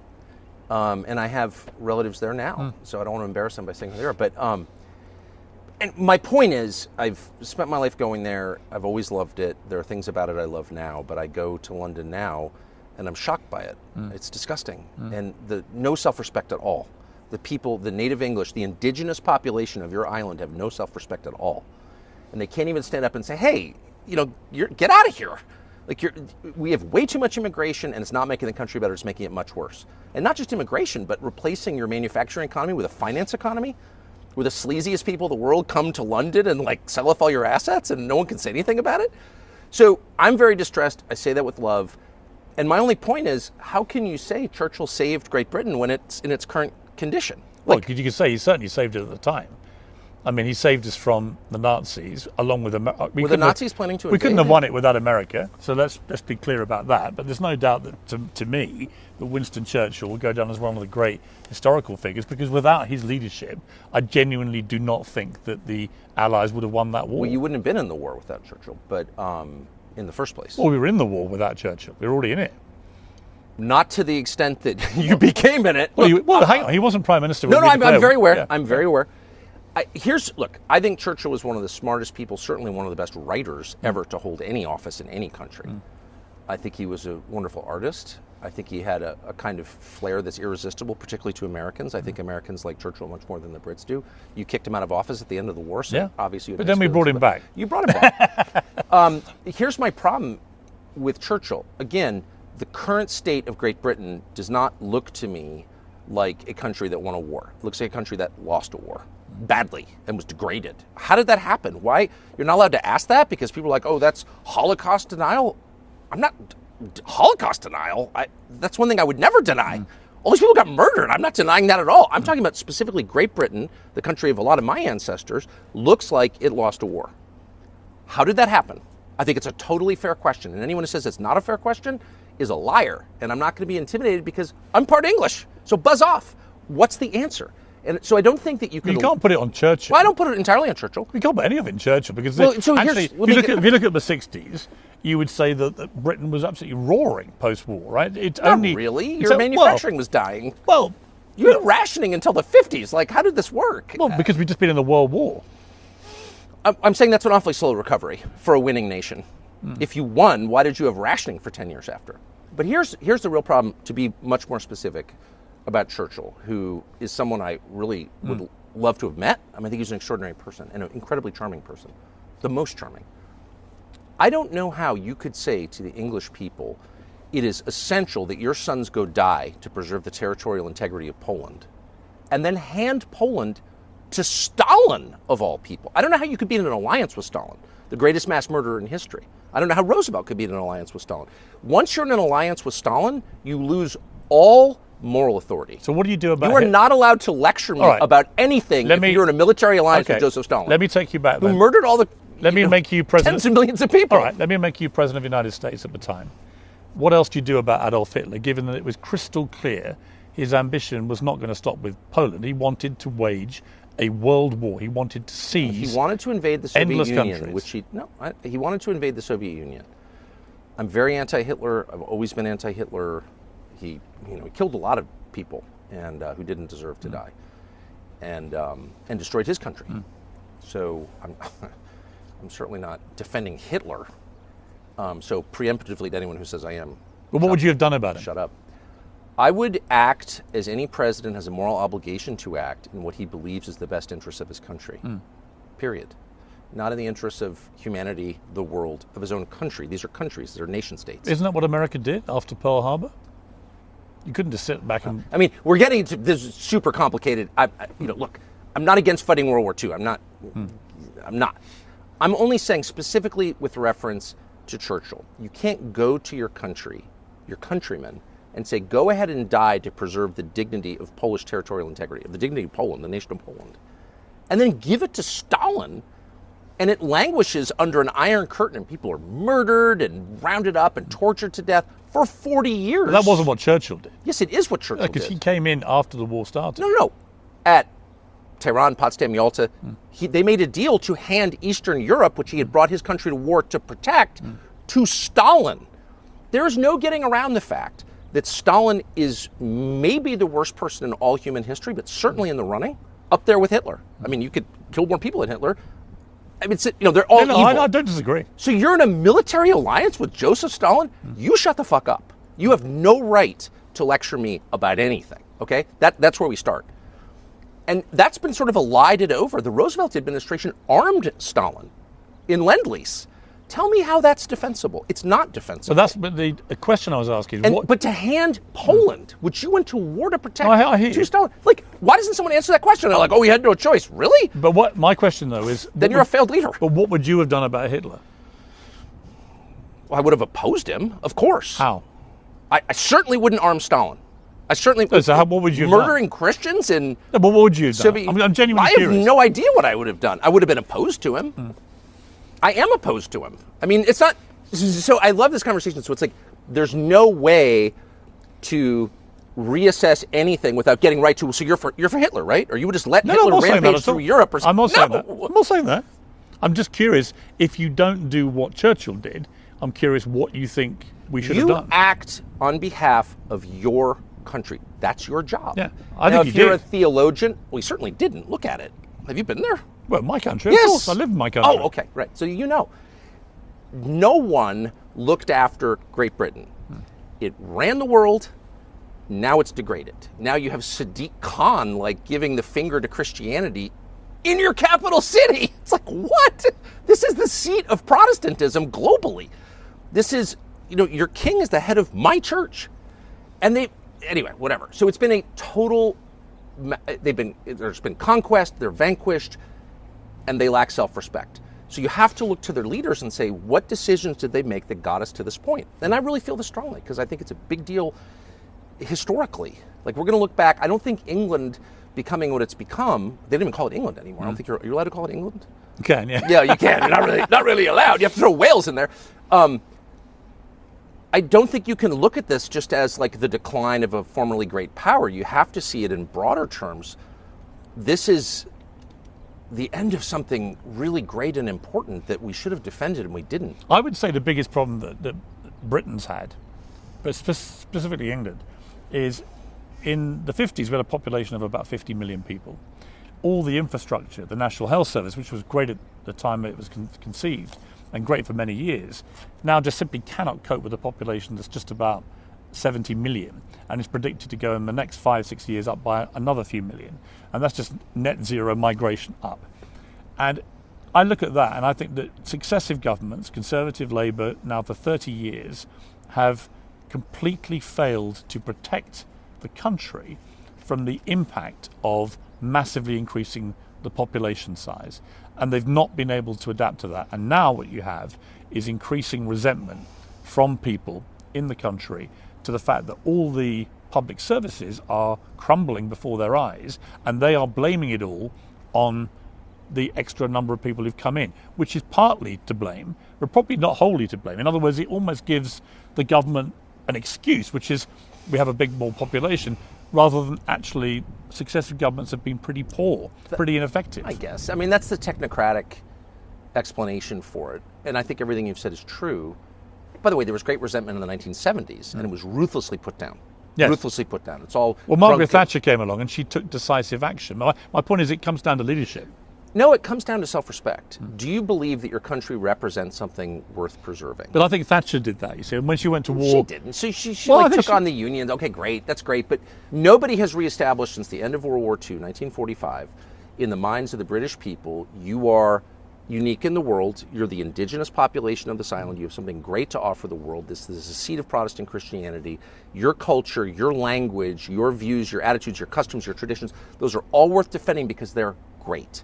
And I have relatives there now, so I don't want to embarrass them by saying they're there. But and my point is, I've spent my life going there. I've always loved it. There are things about it I love now, but I go to London now, and I'm shocked by it. It's disgusting, and no self-respect at all. The people, the native English, the indigenous population of your island have no self-respect at all, and they can't even stand up and say, "Hey, get out of here." We have way too much immigration, and it's not making the country better, it's making it much worse. And not just immigration, but replacing your manufacturing economy with a finance economy, where the sleaziest people in the world come to London and sell off all your assets and no one can say anything about it. So I'm very distressed. I say that with love. And my only point is, how can you say Churchill saved Great Britain when it's in its current condition? Well, you could say he certainly saved it at the time. I mean, he saved us from the Nazis, along with America. Were the Nazis planning to invade? We couldn't have won it without America, so let's be clear about that. But there's no doubt that, to me, that Winston Churchill will go down as one of the great historical figures, because without his leadership, I genuinely do not think that the Allies would have won that war. Well, you wouldn't have been in the war without Churchill, but in the first place. Well, we were in the war without Churchill. We were already in it. Not to the extent that you became in it. Well, hang on. He wasn't Prime Minister. No, I'm very aware. Yeah. I'm very aware. I think Churchill was one of the smartest people, certainly one of the best writers ever to hold any office in any country. I think he was a wonderful artist. I think he had a kind of flair that's irresistible, particularly to Americans. I think Americans like Churchill much more than the Brits do. You kicked him out of office at the end of the war, so obviously you had But then we brought him back. You brought him back. Here's my problem with Churchill. Again, the current state of Great Britain does not look to me like a country that won a war. It looks like a country that lost a war badly and was degraded. How did that happen? Why? You're not allowed to ask that because people are like, oh, that's Holocaust denial. I'm not Holocaust denial. That's one thing I would never deny. All these people got murdered. I'm not denying that at all. I'm talking about specifically Great Britain, the country of a lot of my ancestors, looks like it lost a war. How did that happen? I think it's a totally fair question. And anyone who says it's not a fair question is a liar. And I'm not going to be intimidated because I'm part English. So buzz off. What's the answer? And so I don't think that you can... You can't put it on Churchill. Well, I don't put it entirely on Churchill. You can't put any of it on Churchill because actually, if you look at the 60s, you would say that Britain was absolutely roaring post-war, right? Not really. Your manufacturing was dying. Well, you were rationing until the 50s. Like, how did this work? Well, because we'd just been in the World War. I'm saying that's an awfully slow recovery for a winning nation. If you won, why did you have rationing for 10 years after? But here's the real problem, to be much more specific, about Churchill, who is someone I really would love to have met. I think he's an extraordinary person and an incredibly charming person, the most charming. I don't know how you could say to the English people, it is essential that your sons go die to preserve the territorial integrity of Poland, and then hand Poland to Stalin, of all people. I don't know how you could be in an alliance with Stalin, the greatest mass murderer in history. I don't know how Roosevelt could be in an alliance with Stalin. Once you're in an alliance with Stalin, you lose all moral authority. So what do you do about it? You are not allowed to lecture me about anything if you're in a military alliance with Joseph Stalin. Let me take you back then. Who murdered all the make you president. Tens of millions of people. All right, let me make you president of the United States at the time. What else do you do about Adolf Hitler, given that it was crystal clear his ambition was not going to stop with Poland? He wanted to wage a world war. He wanted to seize. He wanted to invade the Soviet Union, countries. He wanted to invade the Soviet Union. I'm very anti-Hitler. I've always been anti-Hitler. He killed a lot of people and who didn't deserve to die, and destroyed his country. So I'm certainly not defending Hitler. So preemptively to anyone who says I am. Well, what would you have done about it? Shut up. I would act as any president has a moral obligation to act in what he believes is the best interest of his country. Period. Not in the interests of humanity, the world, of his own country. These are countries. They're nation states. Isn't that what America did after Pearl Harbor? You couldn't just sit back and... we're getting into this is super complicated. Look, I'm not against fighting World War II. I'm not. I'm only saying specifically with reference to Churchill. You can't go to your country, your countrymen, and say, go ahead and die to preserve the dignity of Polish territorial integrity, of the dignity of Poland, the nation of Poland, and then give it to Stalin, and it languishes under an iron curtain, and people are murdered and rounded up and tortured to death for 40 years. But that wasn't what Churchill did. Yes, it is what Churchill did. Because he came in after the war started. No. At Tehran, Potsdam, Yalta, they made a deal to hand Eastern Europe, which he had brought his country to war to protect, to Stalin. There is no getting around the fact that Stalin is maybe the worst person in all human history, but certainly in the running, up there with Hitler. You could kill more people than Hitler. They're all evil. I don't disagree. So you're in a military alliance with Joseph Stalin? You shut the fuck up. You have no right to lecture me about anything, okay? That's where we start. And that's been sort of a lie over. The Roosevelt administration armed Stalin in Lend-Lease. Tell me how that's defensible. It's not defensible. But the question I was asking is but to hand Poland, which you went to war to protect, I hear you. Stalin, why doesn't someone answer that question? They're like, we had no choice. Really? But my question though is, then you're a failed leader. But what would you have done about Hitler? Well, I would have opposed him, of course. How? I certainly wouldn't arm Stalin. I certainly what would you have murdering done? Christians and but what would you have done? I'm genuinely curious. I have no idea what I would have done. I would have been opposed to him. I am opposed to him. It's not. So I love this conversation. So it's like there's no way to reassess anything without getting right to. So you're for Hitler, right? Or you would just let Hitler rampage through Europe? I'm not saying that. I'm not saying that. I'm just curious. If you don't do what Churchill did, I'm curious what you think we should have done. You act on behalf of your country. That's your job. Yeah, I think if you're a theologian, well, you certainly didn't. Look at it. Have you been there? Well, my country, of course. I live in my country. Oh, okay, right. So no one looked after Great Britain It ran the world. Now it's degraded. Now you have Sadiq Khan like giving the finger to Christianity in your capital city. It's like, what? This is the seat of Protestantism globally. This is, your king is the head of my church. And anyway, whatever. So it's been a total, there's been conquest, they're vanquished, and they lack self-respect. So you have to look to their leaders and say, what decisions did they make that got us to this point? And I really feel this strongly because I think it's a big deal historically. Like, we're going to look back. I don't think England becoming what it's become, they didn't even call it England anymore. I don't think you're allowed to call it England. You can, yeah. Yeah, you can. You're not really allowed. You have to throw Wales in there. I don't think you can look at this just as like the decline of a formerly great power. You have to see it in broader terms. This is the end of something really great and important that we should have defended and we didn't. I would say the biggest problem that Britain's had, but specifically England, is in the 50s we had a population of about 50 million people. All the infrastructure, the National Health Service, which was great at the time it was conceived and great for many years, now just simply cannot cope with a population that's just about 70 million, and is predicted to go in the next 5-6 years up by another few million. And that's just net zero migration up. And I look at that and I think that successive governments, Conservative, Labour, now for 30 years, have completely failed to protect the country from the impact of massively increasing the population size. And they've not been able to adapt to that. And now what you have is increasing resentment from people in the country to the fact that all the public services are crumbling before their eyes, and they are blaming it all on the extra number of people who've come in, which is partly to blame, but probably not wholly to blame. In other words, it almost gives the government an excuse, which is we have a big more population, rather than actually successive governments have been pretty poor, pretty ineffective. I guess. I mean, that's the technocratic explanation for it. And I think everything you've said is true. By the way, there was great resentment in the 1970s, and it was ruthlessly put down. Yes. Ruthlessly put down. It's all. Well, Margaret Thatcher came along and she took decisive action. My point is, it comes down to leadership. No, it comes down to self-respect. Do you believe that your country represents something worth preserving? But I think Thatcher did that, you see. And when she went to war... She didn't. So she took on the unions. Okay, great. That's great. But nobody has reestablished since the end of World War II, 1945, in the minds of the British people, you are unique in the world. You're the indigenous population of this island. You have something great to offer the world. This is a seat of Protestant Christianity. Your culture, your language, your views, your attitudes, your customs, your traditions, those are all worth defending because they're great.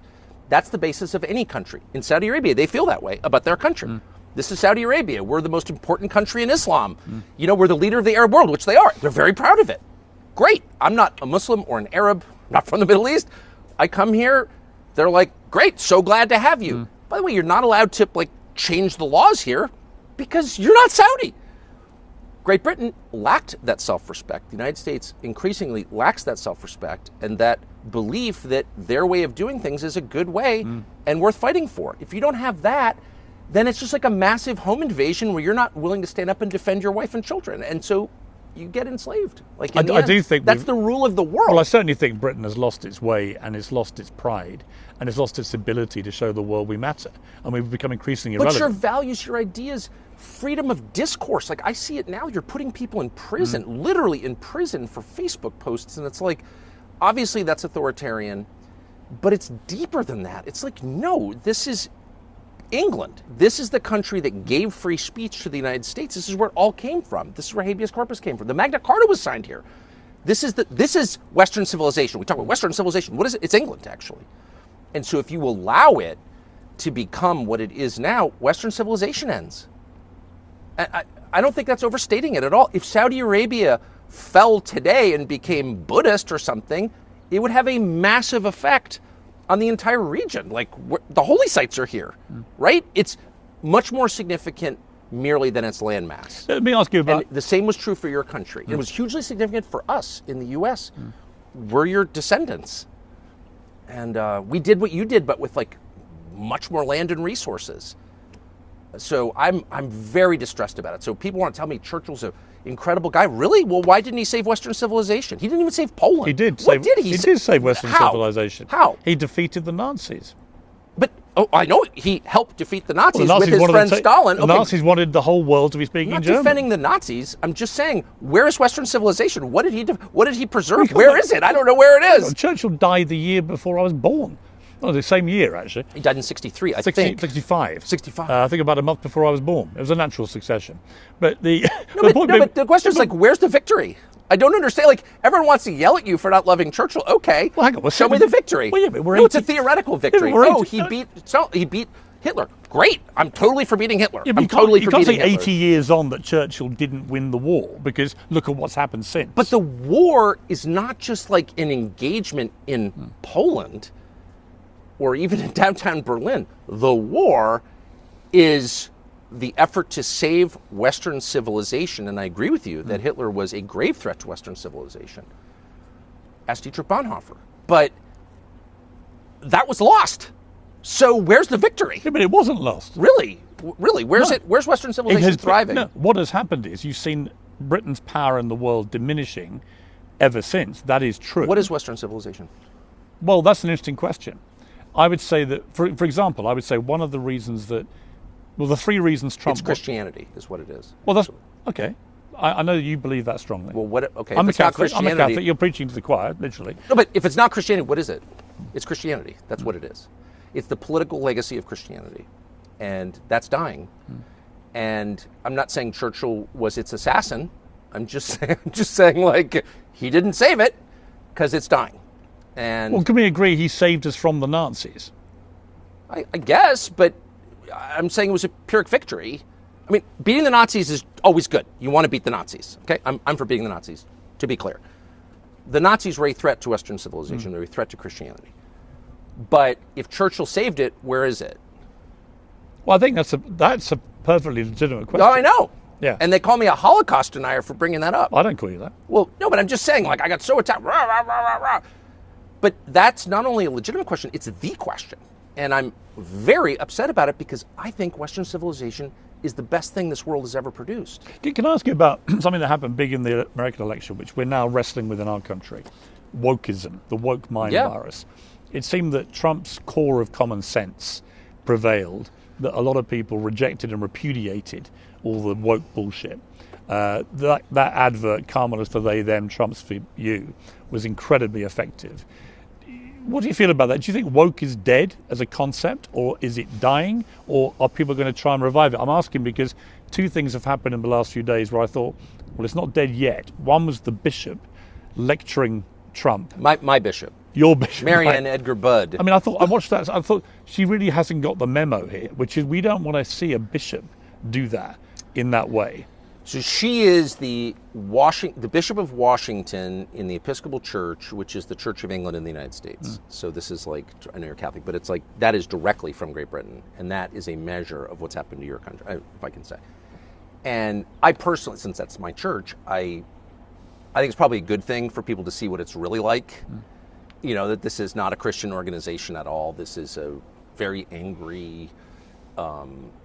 That's the basis of any country. In Saudi Arabia, they feel that way about their country. This is Saudi Arabia. We're the most important country in Islam. We're the leader of the Arab world, which they are. They're very proud of it. Great. I'm not a Muslim or an Arab, not from the Middle East. I come here, they're like, great, so glad to have you. By the way, you're not allowed to change the laws here because you're not Saudi. Great Britain lacked that self-respect. The United States increasingly lacks that self-respect and that belief that their way of doing things is a good way and worth fighting for. If you don't have that, then it's just like a massive home invasion where you're not willing to stand up and defend your wife and children. And so you get enslaved. I do think that's the rule of the world. Well, I certainly think Britain has lost its way and it's lost its pride and it's lost its ability to show the world we matter. And we've become increasingly irrelevant. But your values, your ideas, freedom of discourse. I see it now. You're putting people in prison, literally in prison for Facebook posts. And it's like, obviously that's authoritarian, but it's deeper than that. It's like, no, this is England. This is the country that gave free speech to the United States. This is where it all came from. This is where habeas corpus came from. The Magna Carta was signed here. This is Western civilization. We talk about Western civilization. What is it? It's England, actually. And so if you allow it to become what it is now, Western civilization ends. I don't think that's overstating it at all. If Saudi Arabia fell today and became Buddhist or something, it would have a massive effect on the entire region. The holy sites are here, right? It's much more significant merely than its landmass. Let me ask you about... And the same was true for your country. It was hugely significant for us in the U.S. We're your descendants. And we did what you did, but with much more land and resources. So I'm very distressed about it. So people want to tell me Churchill's an incredible guy. Really? Well, why didn't he save Western civilization? He didn't even save Poland. He did. What did he? He did save Western civilization. How? He defeated the Nazis. But Oh, I know he helped defeat the Nazis, Well, the Nazis with his friend Stalin. The Nazis wanted the whole world to be speaking I'm German. not defending the Nazis. I'm just saying, where is Western civilization? What did he preserve? Where is it? I don't know where it is. Churchill died the year before I was born. Oh, the same year, actually. He died in 63, I think. 65. 65. I think about a month before I was born. It was a natural succession. But the but the question is, like, where's the victory? I don't understand. Like, everyone wants to yell at you for not loving Churchill. Okay, well, hang on, show me the victory. Well, yeah, but it's a theoretical victory. He beat Hitler. Great. I'm totally for beating Hitler. Yeah, but I'm totally for beating Hitler. You can't say 80 Hitler. years on that Churchill didn't win the war, because look at what's happened since. But the war is not just like an engagement in Poland or even in downtown Berlin. The war is the effort to save Western civilization, and I agree with you that Hitler was a grave threat to Western civilization, as Dietrich Bonhoeffer. But that was lost. So where's the victory? Yeah, but it wasn't lost. Really? Where's it? Where's Western civilization thriving? No, what has happened is you've seen Britain's power in the world diminishing ever since. That is true. What is Western civilization? Well, that's an interesting question. I would say that, for example, I would say one of the reasons that, well, the three reasons Trump... It's Christianity, is what it is. Well, that's... Okay. I know you believe that strongly. Well, what... Okay, I'm if a it's not Catholic. I'm Christianity... a Catholic. You're preaching to the choir, literally. No, but if it's not Christianity, what is it? It's Christianity. That's what it is. It's the political legacy of Christianity. And that's dying. And I'm not saying Churchill was its assassin. I'm just saying, like, he didn't save it because it's dying. And well, can we agree he saved us from the Nazis? I guess, but I'm saying it was a Pyrrhic victory. I mean, beating the Nazis is always good. You want to beat the Nazis, okay? I'm for beating the Nazis, to be clear. The Nazis were a threat to Western civilization. They were a threat to Christianity. But if Churchill saved it, where is it? Well, I think that's a perfectly legitimate question. Oh, I know. Yeah. And they call me a Holocaust denier for bringing that up. I don't call you that. Well, no, but I'm just saying, like, I got so attacked. Rah, rah, rah, rah, rah. But that's not only a legitimate question, it's the question. And I'm very upset about it because I think Western civilization is the best thing this world has ever produced. Can I ask you about something that happened big in the American election, which we're now wrestling with in our country? Wokeism, the woke mind virus. It seemed that Trump's core of common sense prevailed, that a lot of people rejected and repudiated all the woke bullshit. That advert, Kamala's for they, them, Trump's for you, was incredibly effective. What do you feel about that? Do you think woke is dead as a concept, or is it dying, or are people going to try and revive it? I'm asking because two things have happened in the last few days where I thought, well, it's not dead yet. One was the bishop lecturing Trump. My bishop. Your bishop. Marianne Edgar Budd. I mean, I watched that. I thought she really hasn't got the memo here, which is we don't want to see a bishop do that in that way. So she is the Bishop of Washington in the Episcopal Church, which is the Church of England in the United States. So this is like, I know you're Catholic, but it's like, that is directly from Great Britain. And that is a measure of what's happened to your country, if I can say. And I personally, since that's my church, I think it's probably a good thing for people to see what it's really like. You know, that this is not a Christian organization at all. This is a very angry,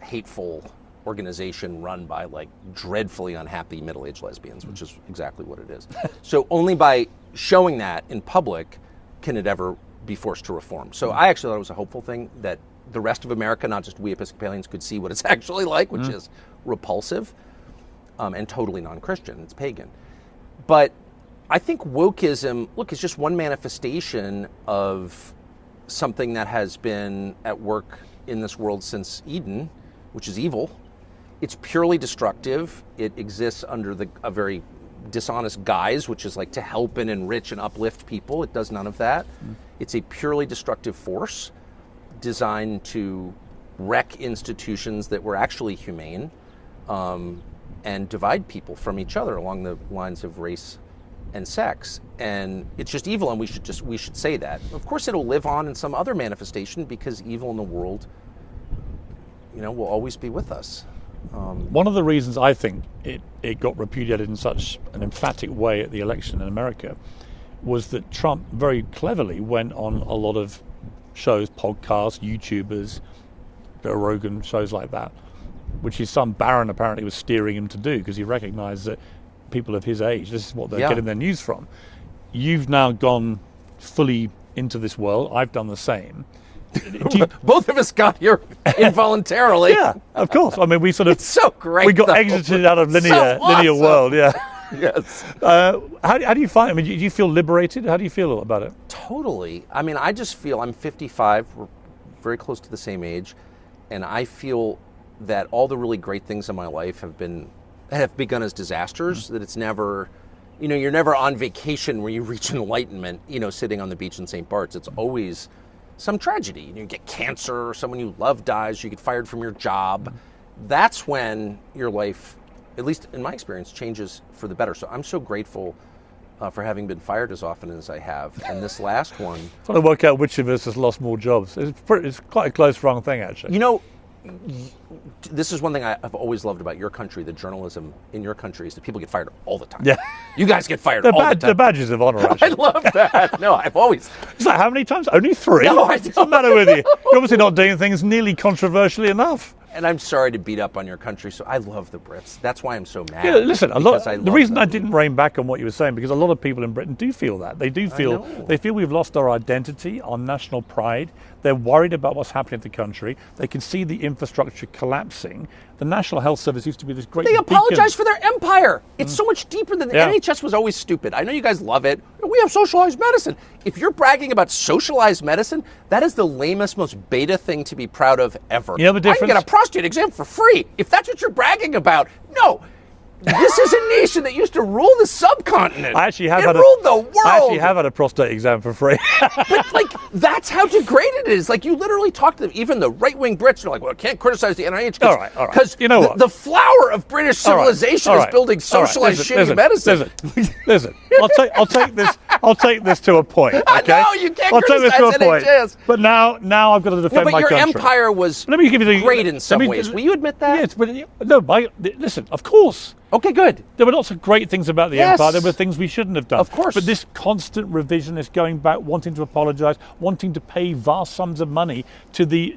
hateful organization run by like dreadfully unhappy middle-aged lesbians, which is exactly what it is. So only by showing that in public can it ever be forced to reform. So I actually thought it was a hopeful thing that the rest of America, not just we Episcopalians, could see what it's actually like, which is repulsive and totally non-Christian. It's pagan. But I think wokeism, look, it's just one manifestation of something that has been at work in this world since Eden, which is evil. It's purely destructive. It exists under a very dishonest guise, which is like to help and enrich and uplift people. It does none of that. It's a purely destructive force designed to wreck institutions that were actually humane and divide people from each other along the lines of race and sex. And it's just evil, and we should say that. Of course, it'll live on in some other manifestation because evil in the world, you know, will always be with us. One of the reasons I think it got repudiated in such an emphatic way at the election in America was that Trump very cleverly went on a lot of shows, podcasts, YouTubers, Joe Rogan, shows like that, which his son Barron apparently was steering him to do because he recognized that people of his age, this is what they're getting their news from. You've now gone fully into this world. I've done the same. Both of us got here involuntarily. Yeah, of course. I mean, we sort of it's so great. We got though. exited out of linear world. Yeah. Yes. How do you find? I mean, do you feel liberated? How do you feel about it? Totally. I mean, I just feel I'm 55. We're very close to the same age, and I feel that all the really great things in my life have begun as disasters. That it's never, you're never on vacation where you reach enlightenment. Sitting on the beach in St. Bart's. It's always some tragedy. You get cancer, or someone you love dies, you get fired from your job. That's when your life, at least in my experience, changes for the better. So I'm so grateful for having been fired as often as I have. And this last one, trying to work out which of us has lost more jobs. It's quite a close wrong thing, actually. This is one thing I've always loved about your country, the journalism in your country, is that people get fired all the time. Yeah. You guys get fired all the time. The badges of honor, actually. I love that. No, I've always... It's like, how many times? Only 3? No, What's the matter with you? You're obviously not doing things nearly controversially enough. And I'm sorry to beat up on your country, so I love the Brits. That's why I'm so mad. Yeah, listen, the reason I didn't them. rein back on what you were saying, because a lot of people in Britain do feel that. They do feel, we've lost our identity, our national pride. They're worried about what's happening in the country. They can see the infrastructure collapsing. The National Health Service used to be this great They apologize beacon. for their empire. It's so much deeper than the NHS was always stupid. I know you guys love it. We have socialized medicine. If you're bragging about socialized medicine, that is the lamest, most beta thing to be proud of ever. You know the difference? I can get a prostate exam for free. If that's what you're bragging about, no. This is a nation that used to rule the subcontinent. I actually have ruled the world. I actually have had a prostate exam for free. But that's how degraded it is. You literally talk to them, even the right-wing Brits are like, well, I can't criticize the NIH. All right. Because you know what? The flower of British civilization is building socialized shitty medicine. Listen. I'll take this to a point. Okay? No, you can't I'll take this to a point. NHS. But now I've got to defend my country. But your empire was great in some ways. Will you admit that? Yes, but listen, of course. Okay, good. There were lots of great things about the empire. There were things we shouldn't have done. Of course. But this constant revisionist going back, wanting to apologize, wanting to pay vast sums of money to the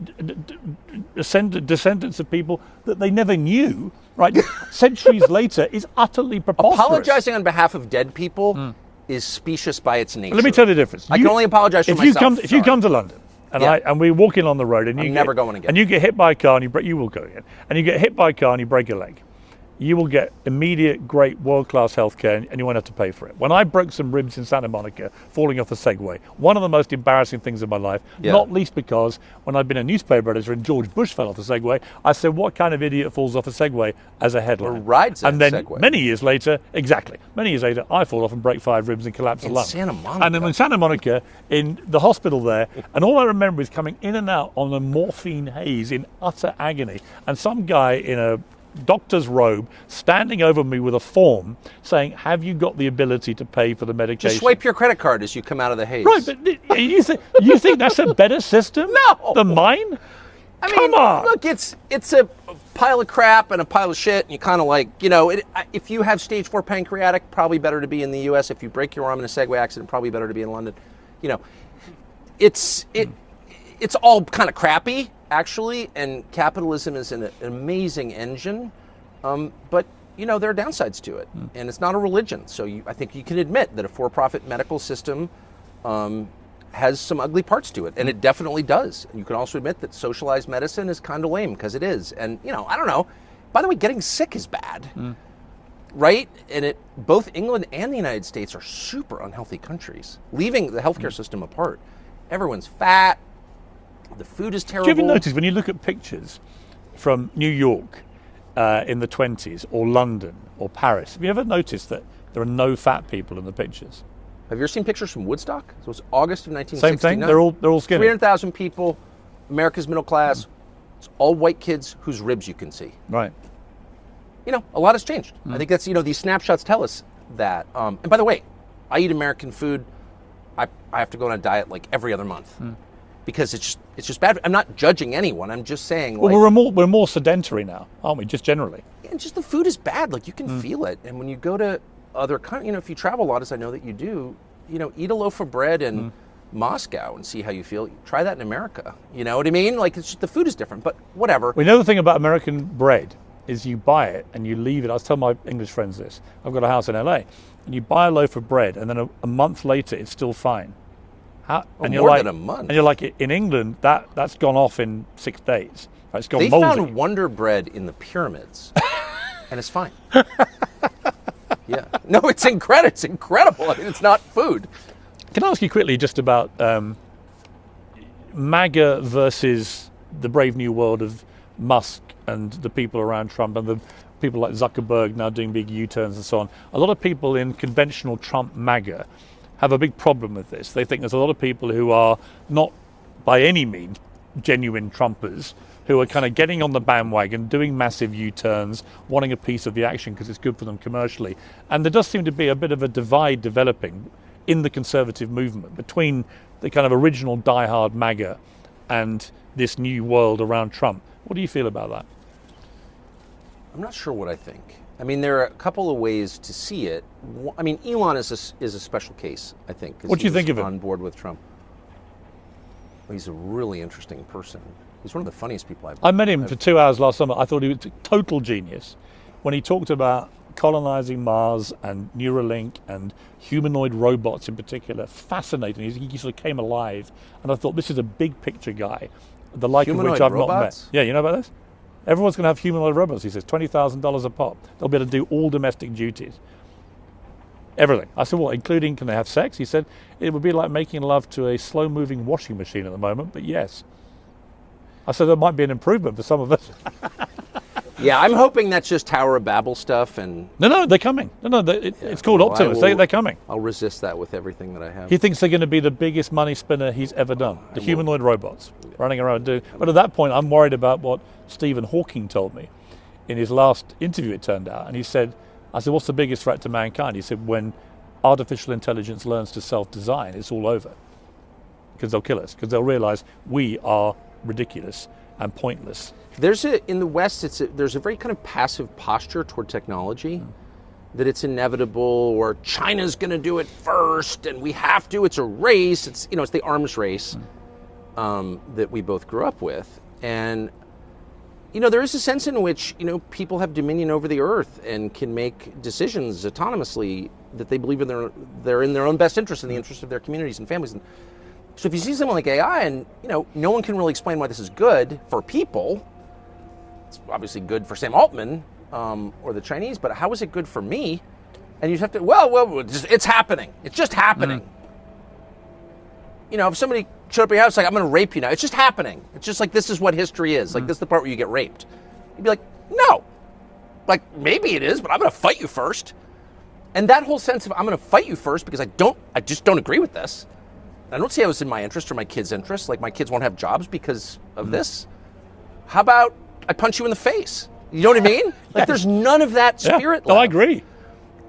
descendants of people that they never knew, right? Centuries later is utterly preposterous. Apologizing on behalf of dead people is specious by its nature. Let me tell you the difference. I can only apologize for myself. If you come to London, and we're walking on the road, and I'm never going again. And you get hit by a car, and you will go again, and you get hit by a car and you break your leg. You will get immediate, great, world-class healthcare, and you won't have to pay for it. When I broke some ribs in Santa Monica, falling off a Segway, one of the most embarrassing things of my life, not least because when I'd been a newspaper editor and George Bush fell off a Segway, I said, what kind of idiot falls off a Segway as a headline? Or rides a And then Segway. many years later, I fall off and break 5 ribs and collapse a lung. Santa Monica. And then in Santa Monica, in the hospital there, and all I remember is coming in and out on a morphine haze in utter agony, and some guy in a doctor's robe standing over me with a form saying, have you got the ability to pay for the medication? Just swipe your credit card as you come out of the haze. Right, but you think that's a better system than mine? I mean, Come on. Look, it's a pile of crap and a pile of shit, and you kind of if you have stage 4 pancreatic, probably better to be in the U.S. If you break your arm in a Segway accident, probably better to be in London. It's all kind of crappy, actually, and capitalism is an amazing engine, but there are downsides to it, and it's not a religion. So I think you can admit that a for-profit medical system has some ugly parts to it, and it definitely does. And you can also admit that socialized medicine is kind of lame, because it is. And I don't know. By the way, getting sick is bad, right? And both England and the United States are super unhealthy countries, leaving the healthcare system apart. Everyone's fat. The food is terrible. Do you ever notice when you look at pictures from New York in the 20s, or London, or Paris, have you ever noticed that there are no fat people in the pictures? Have you ever seen pictures from Woodstock? So it's August of 1969. Same thing. They're all skinny. 300,000 people, America's middle class. It's all white kids whose ribs you can see. Right. A lot has changed. I think that's these snapshots tell us that. And by the way, I eat American food. I have to go on a diet every other month. Because it's just bad. I'm not judging anyone. I'm just saying. Well, we're more sedentary now, aren't we? Just generally. And just the food is bad. You can feel it. And when you go to other countries, if you travel a lot, as I know that you do, eat a loaf of bread in Moscow and see how you feel. Try that in America. You know what I mean? It's just, the food is different. But whatever. We know the thing about American bread is you buy it and you leave it. I was telling my English friends this. I've got a house in LA, and you buy a loaf of bread, and then a month later it's still fine. And more than a month. And you're like, in England, that's gone off in 6 days. It's gone They moldy. found Wonder Bread in the pyramids, and it's fine. Yeah. No, it's incredible. It's incredible. I mean, it's not food. Can I ask you quickly just about MAGA versus the brave new world of Musk and the people around Trump and the people like Zuckerberg now doing big U-turns and so on? A lot of people in conventional Trump MAGA have a big problem with this. They think there's a lot of people who are not by any means genuine Trumpers, who are kind of getting on the bandwagon, doing massive U-turns, wanting a piece of the action because it's good for them commercially. And there does seem to be a bit of a divide developing in the conservative movement between the kind of original diehard MAGA and this new world around Trump. What do you feel about that? I'm not sure what I think. I mean, there are a couple of ways to see it. I mean, Elon is a special case, I think. What do you think of him? On board with Trump. Well, he's a really interesting person. He's one of the funniest people I met him for 2 hours last summer. I thought he was a total genius. When he talked about colonizing Mars and Neuralink and humanoid robots in particular, fascinating. He sort of came alive. And I thought, this is a big picture guy, the like humanoid of which I've robots? not met. Yeah, you know about this? Everyone's going to have humanoid robots, he says, $20,000 a pop. They'll be able to do all domestic duties. Everything. I said, well, including, can they have sex? He said, it would be like making love to a slow-moving washing machine at the moment, but yes. I said, there might be an improvement for some of us. Yeah, I'm hoping that's just Tower of Babel stuff. And No, they're coming. It's called Optimus. They're coming. I'll resist that with everything that I have. He thinks they're going to be the biggest money spinner he's ever done. The humanoid robots running around doing. But at that point, I'm worried about what Stephen Hawking told me in his last interview, it turned out. And he said, I said, what's the biggest threat to mankind? He said, when artificial intelligence learns to self-design, it's all over. Because they'll kill us. Because they'll realize we are ridiculous and pointless. In the West, there's a very kind of passive posture toward technology, that it's inevitable, or China's going to do it first, and we have to. It's a race. It's the arms race that we both grew up with, and there is a sense in which people have dominion over the earth and can make decisions autonomously that they believe they're in their own best interest, in the interest of their communities and families. And so if you see something like AI, and no one can really explain why this is good for people. It's obviously good for Sam Altman or the Chinese, but how is it good for me? And you have to, it's happening. It's just happening. If somebody showed up at your house like, I'm going to rape you now, it's just happening. It's just like, this is what history is. Like, this is the part where you get raped. You'd be like, no. Like, maybe it is, but I'm going to fight you first. And that whole sense of, I'm going to fight you first because I just don't agree with this. I don't see how it's in my interest or my kids' interest. Like, my kids won't have jobs because of this. How about I punch you in the face? You know what I mean? Like, there's none of that spirit left. No, I agree.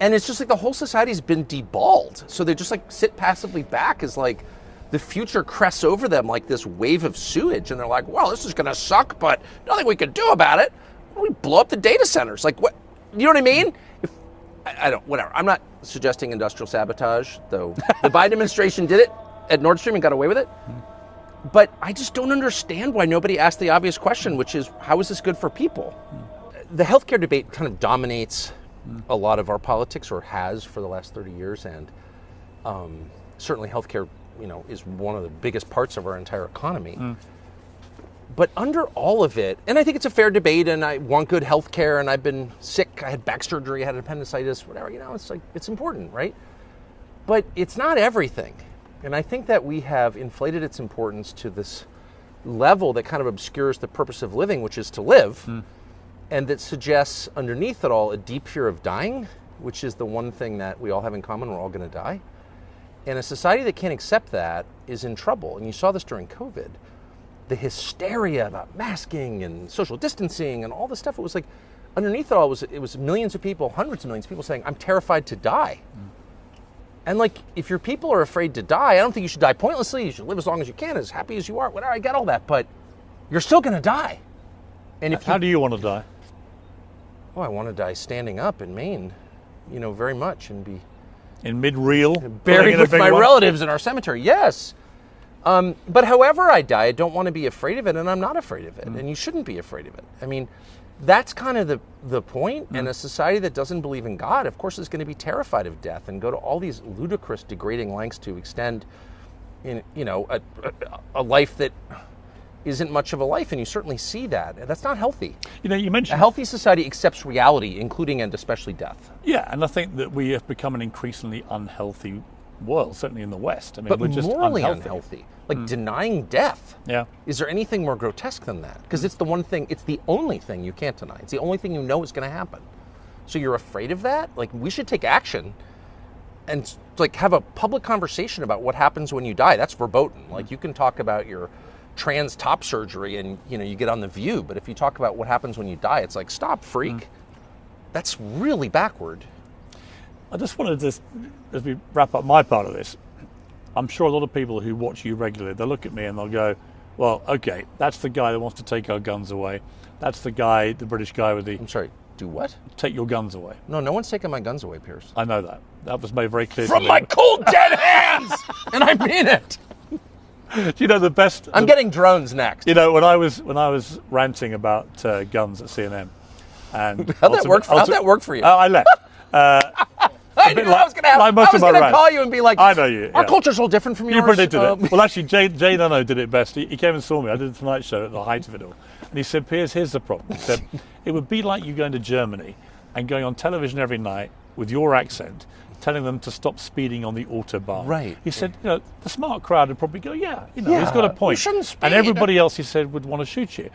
And it's just like the whole society's been deballed. So they just like sit passively back as like the future crests over them like this wave of sewage. And they're like, well, this is going to suck, but nothing we can do about it. We blow up the data centers. Like, what? You know what I mean? Whatever. I'm not suggesting industrial sabotage, though the Biden administration did it at Nord Stream and got away with it. But I just don't understand why nobody asked the obvious question, which is, how is this good for people? The healthcare debate kind of dominates a lot of our politics, or has for the last 30 years. And certainly healthcare, is one of the biggest parts of our entire economy. But under all of it, and I think it's a fair debate, and I want good healthcare, and I've been sick, I had back surgery, I had appendicitis, whatever, it's like, it's important, right? But it's not everything. And I think that we have inflated its importance to this level that kind of obscures the purpose of living, which is to live, and that suggests underneath it all a deep fear of dying, which is the one thing that we all have in common. We're all going to die. And a society that can't accept that is in trouble. And you saw this during COVID. The hysteria about masking and social distancing and all this stuff, it was like, underneath it all, it was millions of people, hundreds of millions of people saying, I'm terrified to die. And like, if your people are afraid to die, I don't think you should die pointlessly. You should live as long as you can, as happy as you are, whatever, I get all that, but you're still going to die. And How do you want to die? Oh, I want to die standing up in Maine, very much, and be... In mid-reel? Buried with my relatives in our cemetery, yes. But however I die, I don't want to be afraid of it, and I'm not afraid of it, and you shouldn't be afraid of it. I mean, that's kind of the point, and a society that doesn't believe in God, of course, is going to be terrified of death and go to all these ludicrous, degrading lengths to extend a life that isn't much of a life, and you certainly see that. That's not healthy. You mentioned a healthy society accepts reality, including and especially death. Yeah, and I think that we have become an increasingly unhealthy world, certainly in the West. I mean, but we're just morally unhealthy. Like denying death. Yeah. Is there anything more grotesque than that? Because it's the one thing, it's the only thing you can't deny. It's the only thing you know is going to happen. So you're afraid of that? Like, we should take action and like have a public conversation about what happens when you die. That's verboten. Like, you can talk about your trans top surgery and you get on The View, but if you talk about what happens when you die, it's like, stop, freak. That's really backward. I just wanted to, as we wrap up my part of this, I'm sure a lot of people who watch you regularly, they'll look at me and they'll go, well, okay, that's the guy that wants to take our guns away. That's the guy, the British guy with the... I'm sorry, do what? Take your guns away. No one's taking my guns away, Piers. I know that. That was made very clear from my cold, dead hands! And I mean it! Do you know the best... I'm getting drones next. When I was ranting about guns at CNN, and how'd that work for you? I left. I knew I was going to have. I was going to call you and be like, I know you. Our culture's all different from yours. You predicted it. Well, actually, Jay Leno did it best. He came and saw me. I did the Tonight Show at the height of it all, and he said, "Piers, here's the problem." He said, "It would be like you going to Germany and going on television every night with your accent, telling them to stop speeding on the autobahn." Right. He said, the smart crowd would probably go, "Yeah, he's got a point." You shouldn't speed. And everybody else, he said, would want to shoot you.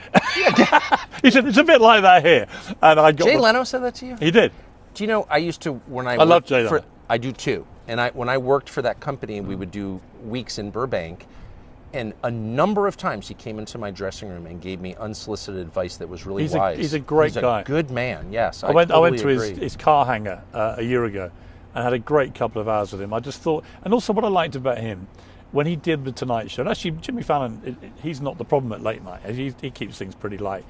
He said, "It's a bit like that here." And I got Jay Leno said that to you? He did. Do you know, I used to, when I love Jay Leno. I do too. And when I worked for that company, we would do weeks in Burbank, and a number of times he came into my dressing room and gave me unsolicited advice that was really wise. He's a great guy. He's a good man, yes. I went to his car hangar a year ago and had a great couple of hours with him. I just thought, and also what I liked about him, when he did the Tonight Show, and actually Jimmy Fallon, he's not the problem at late night. He keeps things pretty light.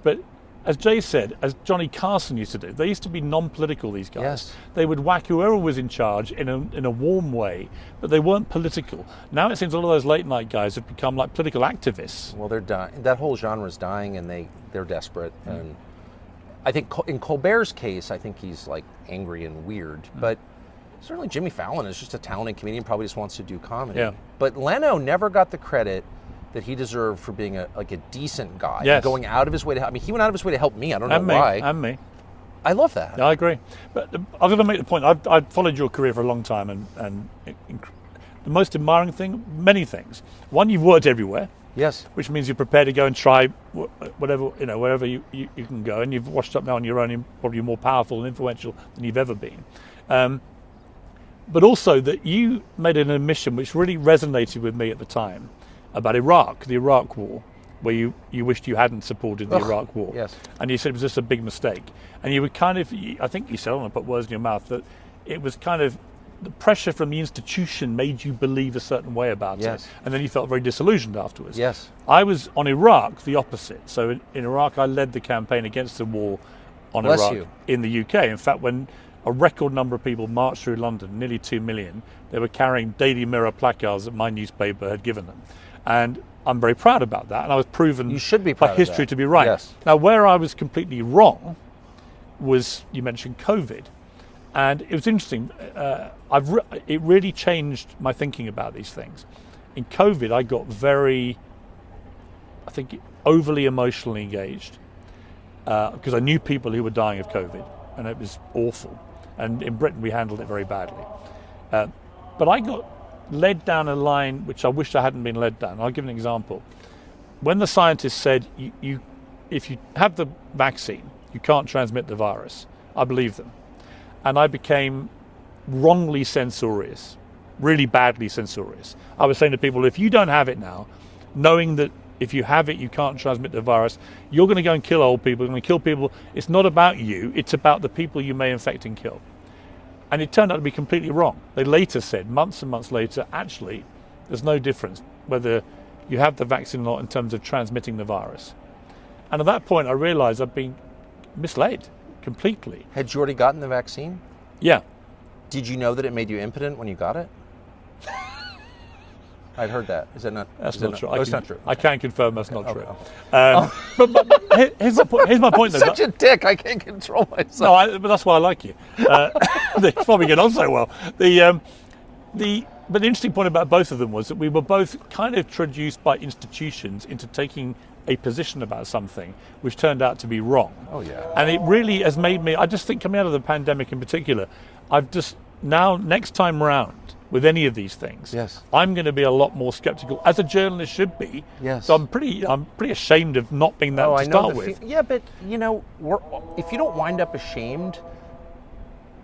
But as Jay said, as Johnny Carlson used to do, they used to be non-political, these guys. Yes. They would whack whoever was in charge in a warm way, but they weren't political. Now it seems a lot of those late night guys have become like political activists. Well, they're dying. That whole genre is dying, and they're desperate. And I think in Colbert's case, I think he's like angry and weird. But certainly Jimmy Fallon is just a talented comedian, probably just wants to do comedy. Yeah. But Leno never got the credit that he deserved for being a decent guy. Yes. Going out of his way to help. I mean, he went out of his way to help me. I don't know why. And me. I love that. Yeah, I agree. But I was going to make the point. I've followed your career for a long time, and the most admiring thing, many things. One, you've worked everywhere. Yes. Which means you're prepared to go and try whatever, wherever you can go, and you've washed up now on your own, probably more powerful and influential than you've ever been. But also that you made an admission which really resonated with me at the time about Iraq, the Iraq War, where you wished you hadn't supported the Iraq War. Yes. And you said it was just a big mistake. And you were kind of, I think you said, I don't want to put words in your mouth, that it was kind of the pressure from the institution made you believe a certain way about it. And then you felt very disillusioned afterwards. Yes. I was on Iraq, the opposite. So in Iraq, I led the campaign against the war on Iraq in the UK. In fact, when a record number of people marched through London, nearly 2 million, they were carrying Daily Mirror placards that my newspaper had given them. And I'm very proud about that. And I was proven you should be proud by history of that. To be right. Yes. Now, where I was completely wrong was, you mentioned COVID. And it was interesting. It really changed my thinking about these things. In COVID, I got very, I think, overly emotionally engaged because I knew people who were dying of COVID, and it was awful. And in Britain, we handled it very badly. But I got led down a line which I wished I hadn't been led down. I'll give an example. When the scientists said, if you have the vaccine, you can't transmit the virus, I believed them. And I became wrongly censorious, really badly censorious. I was saying to people, if you don't have it now, knowing that if you have it, you can't transmit the virus, you're going to go and kill old people, you're going to kill people. It's not about you, it's about the people you may infect and kill. And it turned out to be completely wrong. They later said, months and months later, actually, there's no difference whether you have the vaccine or not in terms of transmitting the virus. And at that point, I realized I'd been misled completely. Had you already gotten the vaccine? Yeah. Did you know that it made you impotent when you got it? I'd heard that. Is that not? That's not true. It's not true. I can confirm that's not true. Okay. But here's my point. I'm such a dick. I can't control myself. No, but that's why I like you. It's why we get on so well. But the interesting point about both of them was that we were both kind of traduced by institutions into taking a position about something which turned out to be wrong. Oh, yeah. And it really has made me, I just think coming out of the pandemic in particular, I've just now, next time round, with any of these things, yes, I'm going to be a lot more skeptical, as a journalist should be. Yes. So I'm pretty ashamed of not being that to start with. Yeah, but if you don't wind up ashamed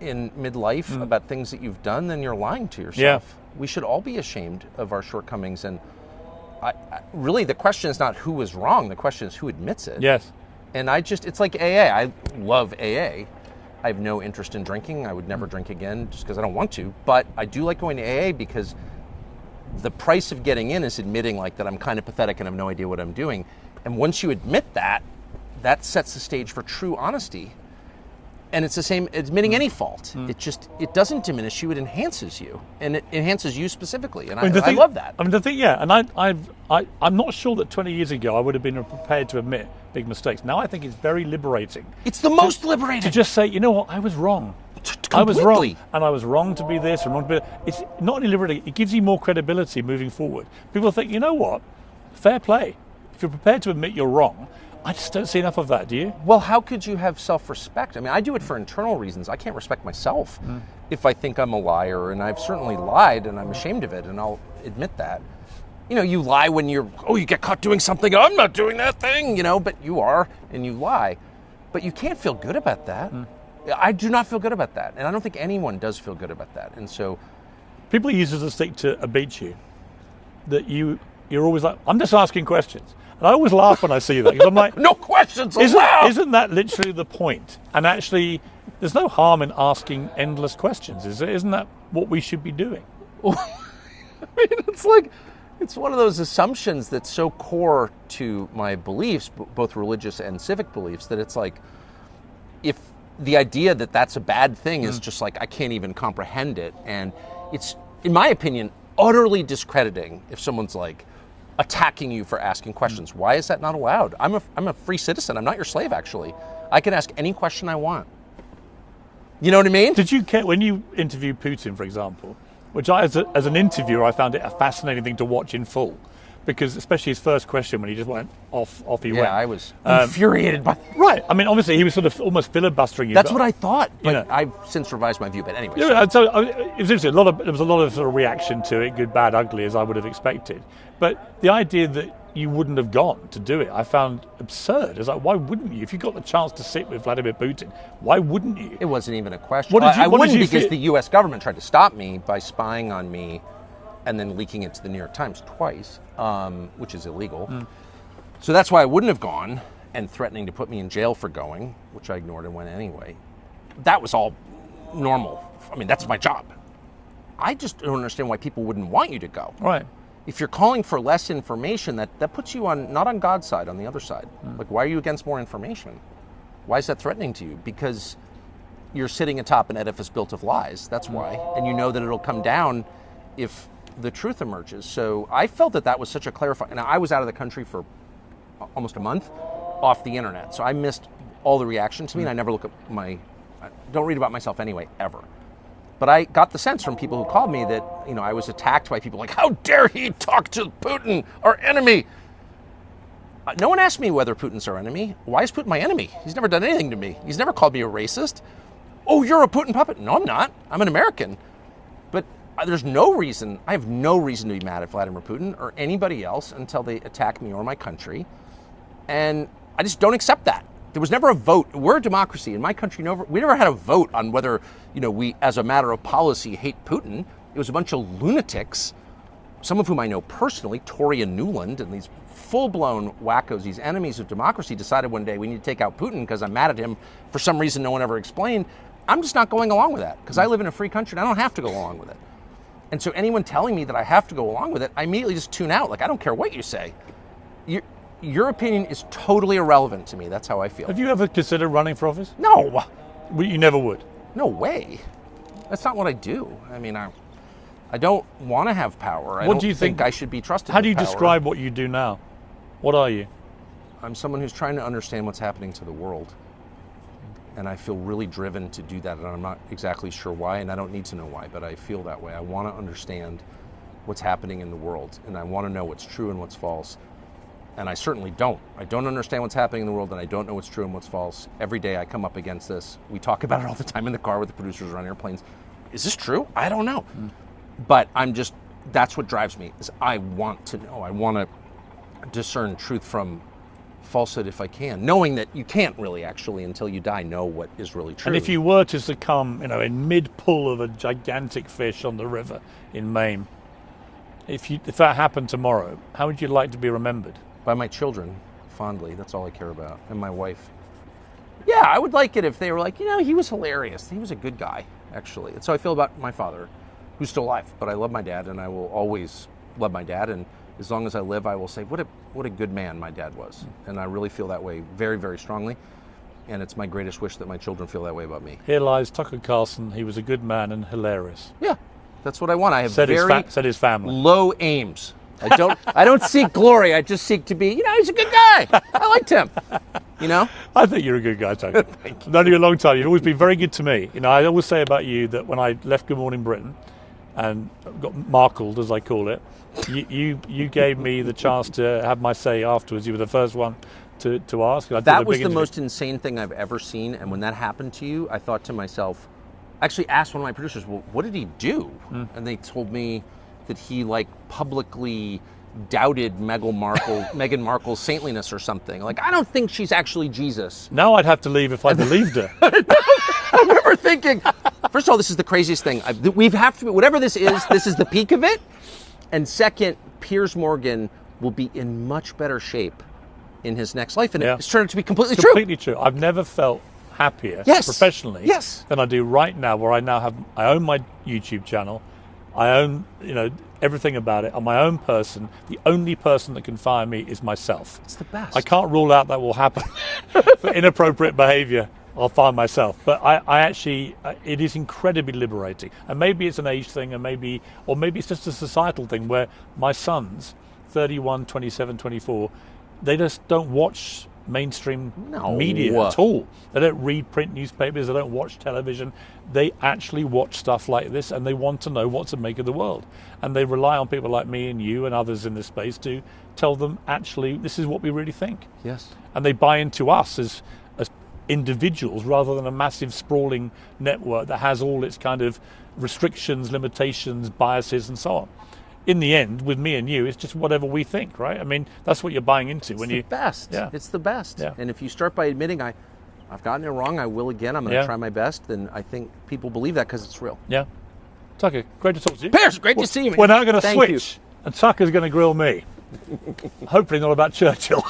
in midlife about things that you've done, then you're lying to yourself. Yeah. We should all be ashamed of our shortcomings, and really the question is not who was wrong, the question is who admits it. Yes. And it's like AA. I love AA. I have no interest in drinking. I would never drink again just because I don't want to. But I do like going to AA because the price of getting in is admitting like that I'm kind of pathetic and have no idea what I'm doing. And once you admit that, that sets the stage for true honesty. And it's the same admitting any fault. It doesn't diminish you, it enhances you. And it enhances you specifically. And I love that. I mean, the thing, yeah, and I'm not sure that 20 years ago I would have been prepared to admit big mistakes. Now I think it's very liberating. It's the most liberating. To just say, you know what, I was wrong. Completely. I was wrong. And I was wrong to be this and wrong to be that. It's not only liberating, it gives you more credibility moving forward. People think, you know what, fair play. If you're prepared to admit you're wrong, I just don't see enough of that, do you? Well, how could you have self-respect? I mean, I do it for internal reasons. I can't respect myself if I think I'm a liar, and I've certainly lied, and I'm ashamed of it, and I'll admit that. You lie when you get caught doing something. I'm not doing that thing, but you are, and you lie. But you can't feel good about that. I do not feel good about that, and I don't think anyone does feel good about that. And so, people use it as a stick to abate you. That you're always like, I'm just asking questions. And I always laugh when I see that, because I'm like, no questions allowed! Isn't that literally the point? And actually, there's no harm in asking endless questions, is there? Isn't that what we should be doing? Well, I mean, it's one of those assumptions that's so core to my beliefs, both religious and civic beliefs, that it's like, if the idea that that's a bad thing is just like, I can't even comprehend it. And it's, in my opinion, utterly discrediting if someone's like, attacking you for asking questions. Why is that not allowed? I'm a free citizen. I'm not your slave, actually. I can ask any question I want. You know what I mean? Did you care when you interviewed Putin, for example, which as an interviewer, I found it a fascinating thing to watch in full, because especially his first question when he just went off he went. Yeah, I was infuriated by that. Right. I mean, obviously he was sort of almost filibustering you. That's what I thought, but I've since revised my view. But anyway. Yeah, so it was interesting. There was a lot of sort of reaction to it, good, bad, ugly, as I would have expected. But the idea that you wouldn't have gone to do it, I found absurd. It's like, why wouldn't you? If you got the chance to sit with Vladimir Putin, why wouldn't you? It wasn't even a question. I wouldn't, because the U.S. government tried to stop me by spying on me and then leaking it to the New York Times twice, which is illegal. So that's why I wouldn't have gone, and threatening to put me in jail for going, which I ignored and went anyway. That was all normal. I mean, that's my job. I just don't understand why people wouldn't want you to go. Right. If you're calling for less information, that puts you not on God's side, on the other side. Like, why are you against more information? Why is that threatening to you? Because you're sitting atop an edifice built of lies. That's why. And you know that it'll come down if the truth emerges. So I felt that was such a clarifying. And I was out of the country for almost a month off the internet. So I missed all the reaction to me, and I never look at I don't read about myself anyway, ever. But I got the sense from people who called me that, I was attacked by people like, how dare he talk to Putin, our enemy? No one asked me whether Putin's our enemy. Why is Putin my enemy? He's never done anything to me. He's never called me a racist. Oh, you're a Putin puppet. No, I'm not. I'm an American. But there's no reason, I have no reason to be mad at Vladimir Putin or anybody else until they attack me or my country. And I just don't accept that. There was never a vote. We're a democracy. In my country, we never had a vote on whether, we, as a matter of policy, hate Putin. It was a bunch of lunatics, some of whom I know personally, Tory and Newland, and these full-blown wackos, these enemies of democracy, decided one day we need to take out Putin because I'm mad at him for some reason no one ever explained. I'm just not going along with that because I live in a free country and I don't have to go along with it. And so anyone telling me that I have to go along with it, I immediately just tune out. Like, I don't care what you say. Your opinion is totally irrelevant to me. That's how I feel. Have you ever considered running for office? No. You never would? No way. That's not what I do. I mean, I don't want to have power. I don't think I should be trusted with power. How do you describe what you do now? What are you? I'm someone who's trying to understand what's happening to the world. And I feel really driven to do that, and I'm not exactly sure why, and I don't need to know why, but I feel that way. I want to understand what's happening in the world, and I want to know what's true and what's false. And I certainly don't. I don't understand what's happening in the world, and I don't know what's true and what's false. Every day I come up against this. We talk about it all the time in the car with the producers or on airplanes. Is this true? I don't know. But that's what drives me, is I want to know. I want to discern truth from falsehood if I can, knowing that you can't really actually, until you die, know what is really true. And if you were to succumb, in mid-pull of a gigantic fish on the river in Maine, if that happened tomorrow, how would you like to be remembered? By my children, fondly. That's all I care about. And my wife. Yeah, I would like it if they were like, he was hilarious. He was a good guy, actually. That's how I feel about my father, who's still alive. But I love my dad, and I will always love my dad. And as long as I live, I will say, what a good man my dad was. And I really feel that way very, very strongly. And it's my greatest wish that my children feel that way about me. Here lies Tucker Carlson. He was a good man and hilarious. Yeah, that's what I want. I have said his family. Low aims. I don't seek glory. I just seek to be, he's a good guy. I liked him. I think you're a good guy, Tucker. I've known you a long time. You've always been very good to me. I always say about you that when I left Good Morning Britain and got markled, as I call it, you gave me the chance to have my say afterwards. You were the first one to ask. That was the most insane thing I've ever seen. And when that happened to you, I thought to myself, I actually asked one of my producers, well, what did he do? And they told me that he publicly doubted Meghan Markle's saintliness or something. I don't think she's actually Jesus. Now I'd have to leave if I believed her. I remember thinking, first of all, this is the craziest thing. Whatever this is the peak of it. And second, Piers Morgan will be in much better shape in his next life. And it's turned out to be completely true. Completely true. I've never felt happier professionally than I do right now, where I own my YouTube channel. I own, everything about it. I'm my own person. The only person that can fire me is myself. It's the best. I can't rule out that will happen. For inappropriate behavior, I'll fire myself. But I actually, it is incredibly liberating. And maybe it's an age thing, or maybe it's just a societal thing where my sons, 31, 27, 24, they just don't watch mainstream media at all. They don't read print newspapers, they don't watch television. They actually watch stuff like this, and they want to know what to make of the world. And they rely on people like me and you and others in this space to tell them, actually, this is what we really think. Yes. And they buy into us as individuals rather than a massive sprawling network that has all its kind of restrictions, limitations, biases, and so on. In the end, with me and you, it's just whatever we think, right? I mean, that's what you're buying into. It's the best. Yeah. It's the best. Yeah. And if you start by admitting, I've gotten it wrong, I will again, I'm going to try my best, then I think people believe that because it's real. Yeah. Tucker, great to talk to you. Piers, great to see you. We're now going to switch, and Tucker's going to grill me. Hopefully not about Churchill.